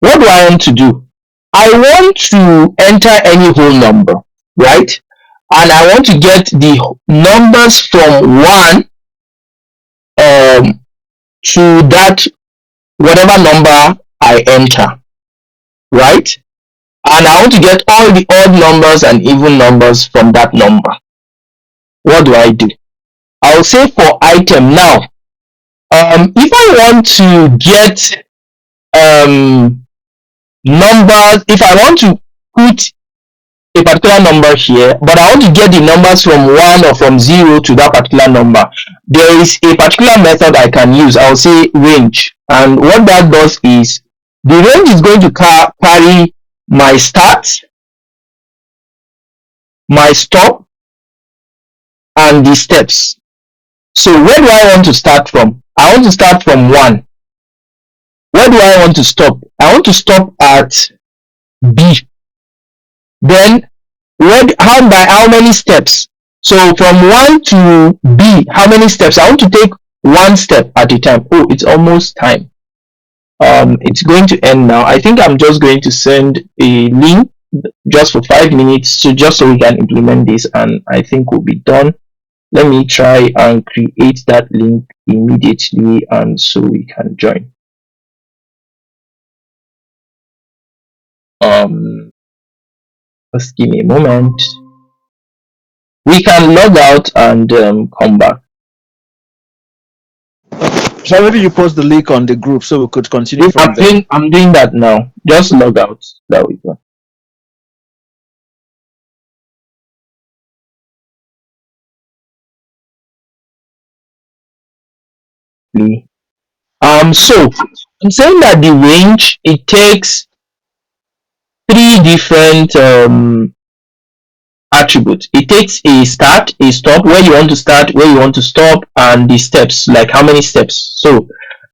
What do I want to do? I want to enter any whole number, right? And I want to get the numbers from 1 to that whatever number I enter, right? And I want to get all the odd numbers and even numbers from that number. What do I do? I'll say for item now. If I want to get numbers, if I want to put a particular number here, but I want to get the numbers from 1 or from 0 to that particular number, there is a particular method I can use. I'll say range, and what that does is the range is going to carry my start, my stop, and the steps. So where do I want to start from? I want to start from 1. Where do I want to stop? I want to stop at B. Then by how many steps? So from 1 to B, how many steps? I want to take 1 step at a time. Oh, it's almost time. It's going to end now. I think I'm just going to send a link just for 5 minutes, just so we can implement this, and I think we'll be done. Let me try and create that link immediately, and so we can join. Just give me a moment. We can log out and come back. So why don't you post the link on the group so we could continue from there? I'm doing that now. Just log out. There we go. So I'm saying that the range, it takes 3 different attributes. It takes a start, a stop, where you want to start, where you want to stop, and the steps, like how many steps. So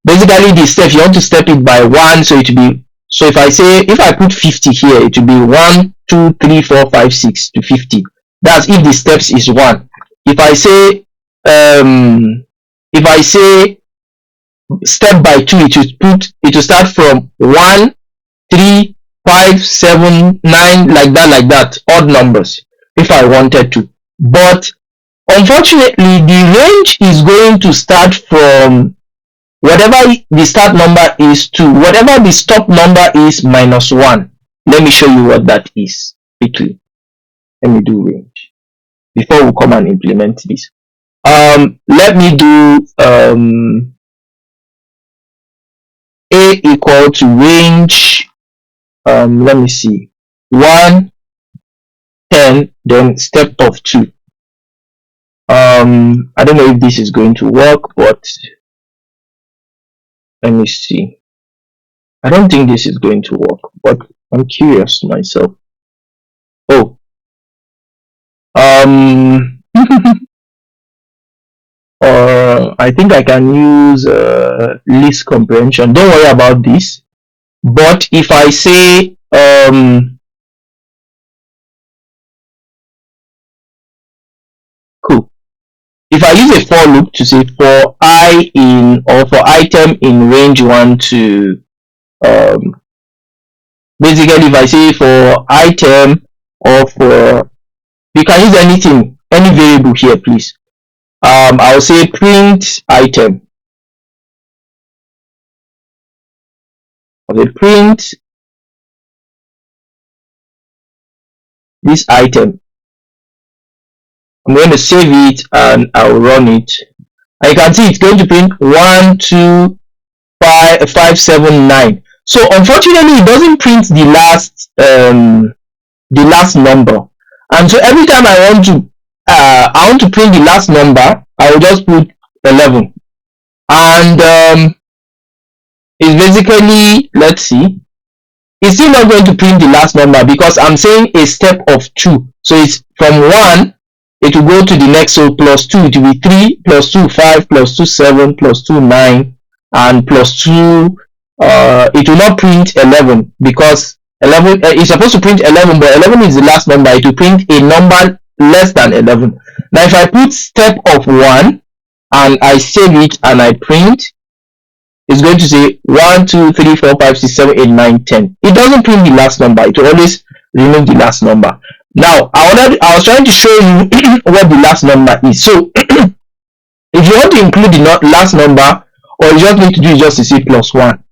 basically the steps, you want to step it by 1, so it will be, so if I put 50 here, it will be 1, 2, 3, 4, 5, 6 to 50. That's if the steps is 1. If I say step by two, it will start from 1, 3, 5, 7, 9, like that, odd numbers, if I wanted to. But unfortunately, the range is going to start from whatever the start number is to whatever the stop number is minus 1. Let me show you what that is quickly. Let me do range before we come and implement this. Let me do a equal to range, let me see, 1, 10, then step of 2. I don't know if this is going to work, but let me see. I don't think this is going to work, but I'm curious myself. Oh, I think I can use list comprehension. Don't worry about this. But if I say cool. If I use a for loop to say for I in or for item in range 1 to basically if I say for item or for, you can use anything, any variable here, please. I'll say print item. Okay, print this item. I'm going to save it and I'll run it. And you can see it's going to print 1, 2, 5, 5, 7, 9. So unfortunately, it doesn't print the last number. And so every time I want to print the last number, I will just put 11. And it's basically, let's see, it's still not going to print the last number because I'm saying a step of 2. So it's from 1, it will go to the next, so plus 2, it will be 3, plus 2, 5, plus 2, 7, plus 2, 9, and plus 2, it will not print 11 because 11 is supposed to print 11, but 11 is the last number. It will print a number less than 11. Now if I put step of 1 and I save it and I print, it's going to say 1, 2, 3, 4, 5, 6, 7, 8, 9, 10. It doesn't print the last number. It will always remove the last number. Now I was trying to show you what the last number is. So if you want to include the last number, all you just need to do is just to say plus 1.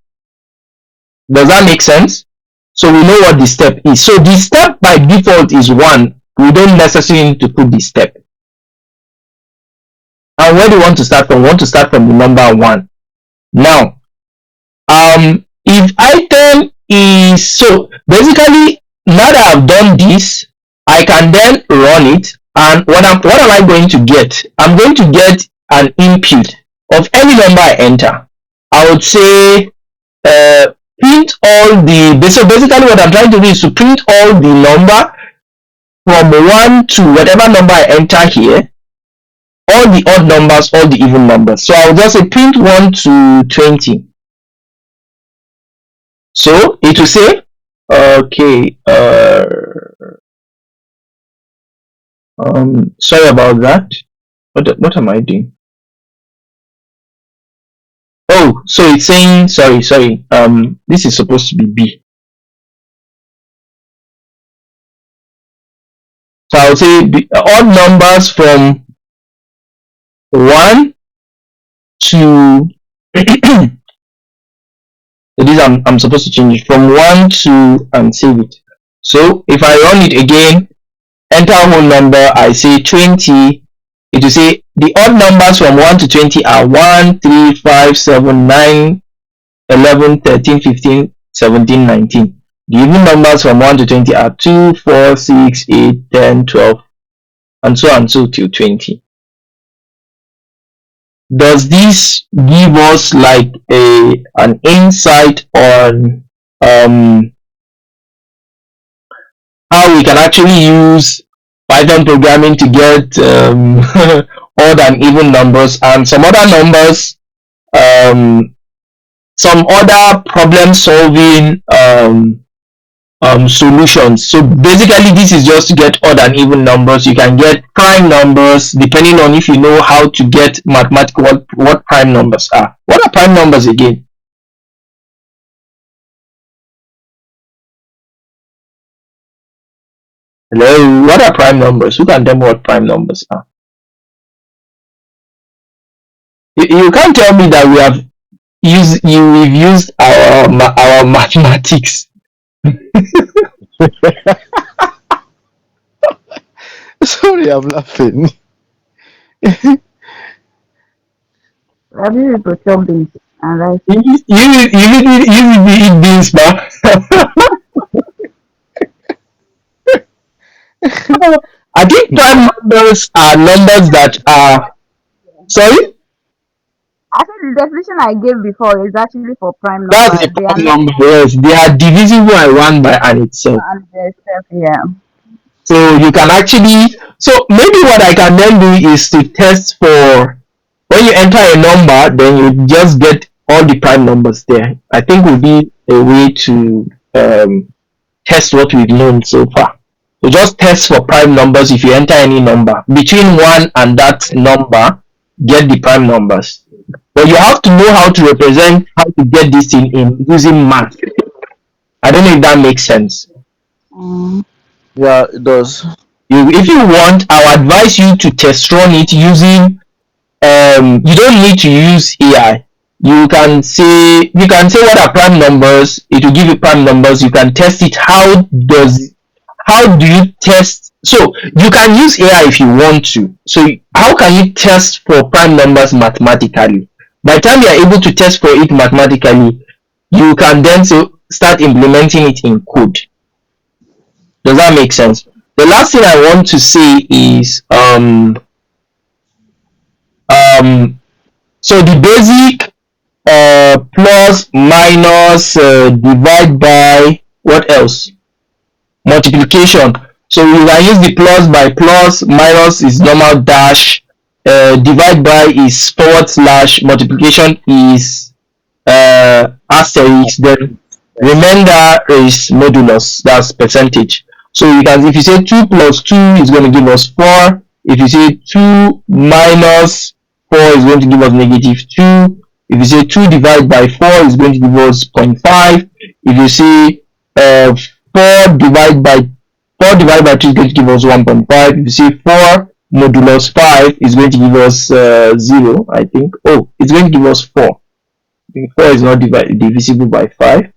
Does that make sense? So we know what the step is. So the step by default is 1. We don't necessarily need to put the step. And where do you want to start from? We want to start from the number 1. Now, if item is, so basically now that I've done this, I can then run it. And what am I going to get? I'm going to get an input of any number I enter. I would say print all the, so basically what I'm trying to do is to print all the number from 1 to whatever number I enter here, all the odd numbers, all the even numbers. So I'll just say print 1 to 20. So it will say, okay, sorry about that. What am I doing? Oh, so it's saying, sorry, this is supposed to be B. So I'll say odd numbers from 1 to so this I'm supposed to change it from 1 to and save it. So if I run it again, enter whole number, I say 20, it will say the odd numbers from 1 to 20 are 1, 3, 5, 7, 9, 11, 13, 15, 17, 19. The even numbers from 1 to 20 are 2, 4, 6, 8, 10, 12, and so on so till 20. Does this give us like an insight on how we can actually use Python programming to get odd and even numbers and some other numbers, some other problem solving solutions. So basically this is just to get odd and even numbers. You can get prime numbers depending on if you know how to get mathematical what prime numbers are. What are prime numbers again? Hello, what are prime numbers? Who can tell me what prime numbers are? You can't tell me that we've used our mathematics. Sorry, I'm laughing. Rabi is to chop beans and rice. You eat beans, ma. I think prime numbers are numbers that are sorry. I said the definition I gave before is actually for prime That's numbers. the They are prime not number. Yes, they are divisible by one by and itself. and themselves, yeah. So you can actually. So maybe what I can then do is to test for when you enter a number, then you just get all the prime numbers there. I think will be a way to test what we've learned so far. So just test for prime numbers if you enter any number between one and that number, get the prime numbers. But you have to know how to represent how to get this in using math. I don't know if that makes sense. Mm. Yeah, it does. If you want, I'll advise you to test run it using you don't need to use AI. You can say what are prime numbers, it will give you prime numbers. You can test it. How do you test? So you can use AI if you want to. So how can you test for prime numbers mathematically? By the time you are able to test for it mathematically, you can then start implementing it in code. Does that make sense? The last thing I want to say is um so the basic plus minus divide by what else, multiplication. So we can use the plus by plus, minus is normal dash, divide by is forward slash, multiplication is asterisk, then remainder is modulus, that's percentage. So you can, if you say 2 plus 2 is going to give us 4. If you say 2 minus 4 is going to give us negative 2. If you say 2 divided by 4 is going to give us 0.5. If you say 4 divided by 2 is going to give us 1.5. If you say 4 modulus 5 is going to give us 0, I think. Oh, it's going to give us 4. 4 is not divisible by 5.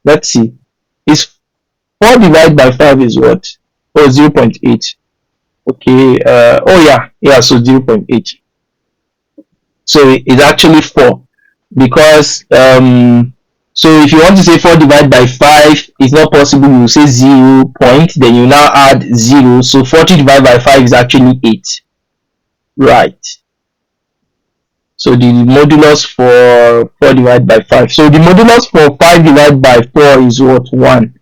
Let's see. Is 4 divided by 5 is what? Oh, 0.8. Okay. Oh yeah. So 0.8. So it's actually 4 because so if you want to say 4 divided by 5, it's not possible. You say 0 point, then you now add 0. So 40 divided by 5 is actually 8. Right. So the modulus for 4 divided by 5. So the modulus for 5 divided by 4 is what? 1.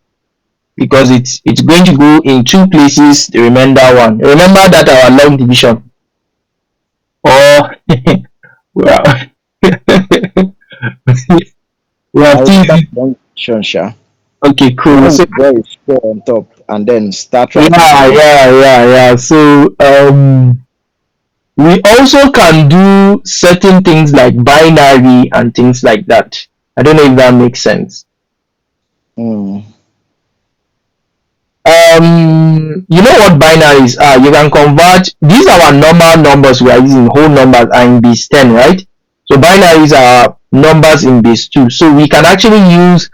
Because it's going to go in 2 places, the remainder 1. Remember that our long division. Or well, we I have will start seen. one question, Sha. Okay, cool. When So there is 4 on top, and then start yeah, writing the rest. yeah. So we also can do certain things like binary and things like that. I don't know if that makes sense. Hmm. You know what binaries are? You can convert. These are our normal numbers we are using. Whole numbers are in base 10, right? So binaries are numbers in base 2. So we can actually use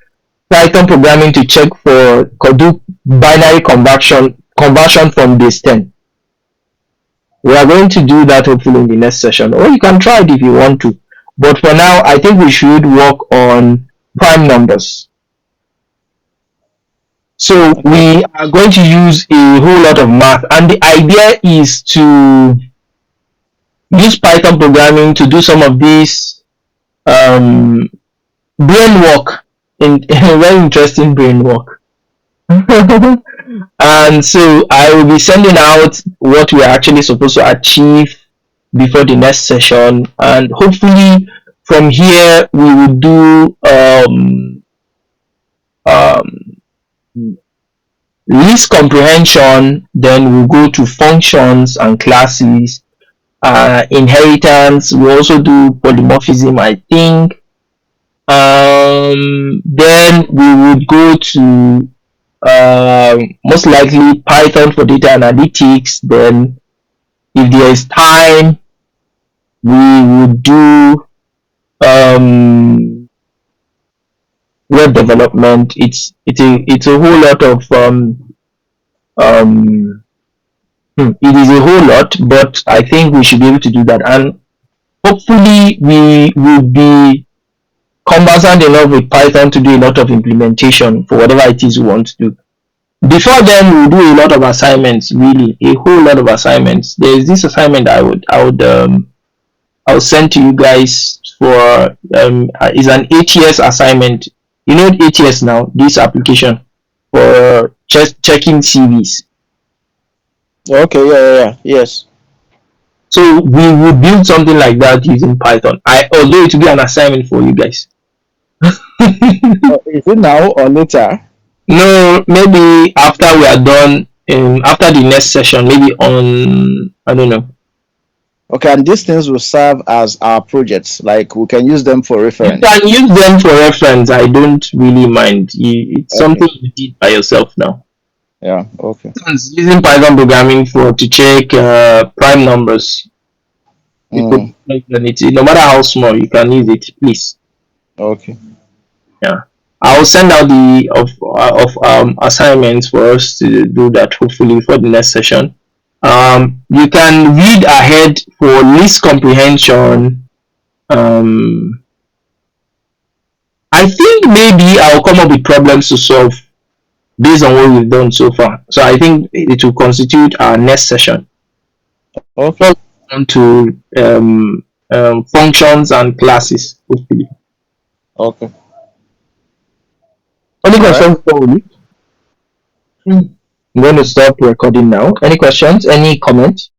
Python programming to check for do binary conversion from base 10. We are going to do that hopefully in the next session, or you can try it if you want to. But for now, I think we should work on prime numbers. So we are going to use a whole lot of math, and the idea is to use Python programming to do some of these brain work, in very interesting brain work. And so I will be sending out what we are actually supposed to achieve before the next session, and hopefully from here we will do um list comprehension, then we'll go to functions and classes, inheritance. We also do polymorphism, I think. Then we would go to most likely Python for data analytics. Then, if there is time, we would do web development. It's a whole lot of um, it is a whole lot, but I think we should be able to do that, and hopefully we will be conversant enough with Python to do a lot of implementation for whatever it is we want to do. Before then, we'll do a lot of assignments, really, a whole lot of assignments. There is this assignment I'll send to you guys for is an ATS assignment. You know ATS now, this application for checking CVs. Okay, yeah, yes. So we will build something like that using Python. Although it will be an assignment for you guys. Is it now or later? No, maybe after we are done, after the next session, maybe on, I don't know. Okay, and these things will serve as our projects. Like we can use them for You reference. can use them for reference. I don't really mind. It's Okay. something you did by yourself now. Yeah. Okay. Using Python programming to check prime numbers. You could, no matter how small, you can use it, please. Okay. Yeah, I'll send out the of assignments for us to do that hopefully for the next session. You can read ahead for list comprehension. I think maybe I'll come up with problems to solve based on what we've done so far. So I think it will constitute our next session. Okay. On to functions and classes, hopefully. Okay. Any questions before we leave? I'm going to stop recording now. Any questions? Any comments?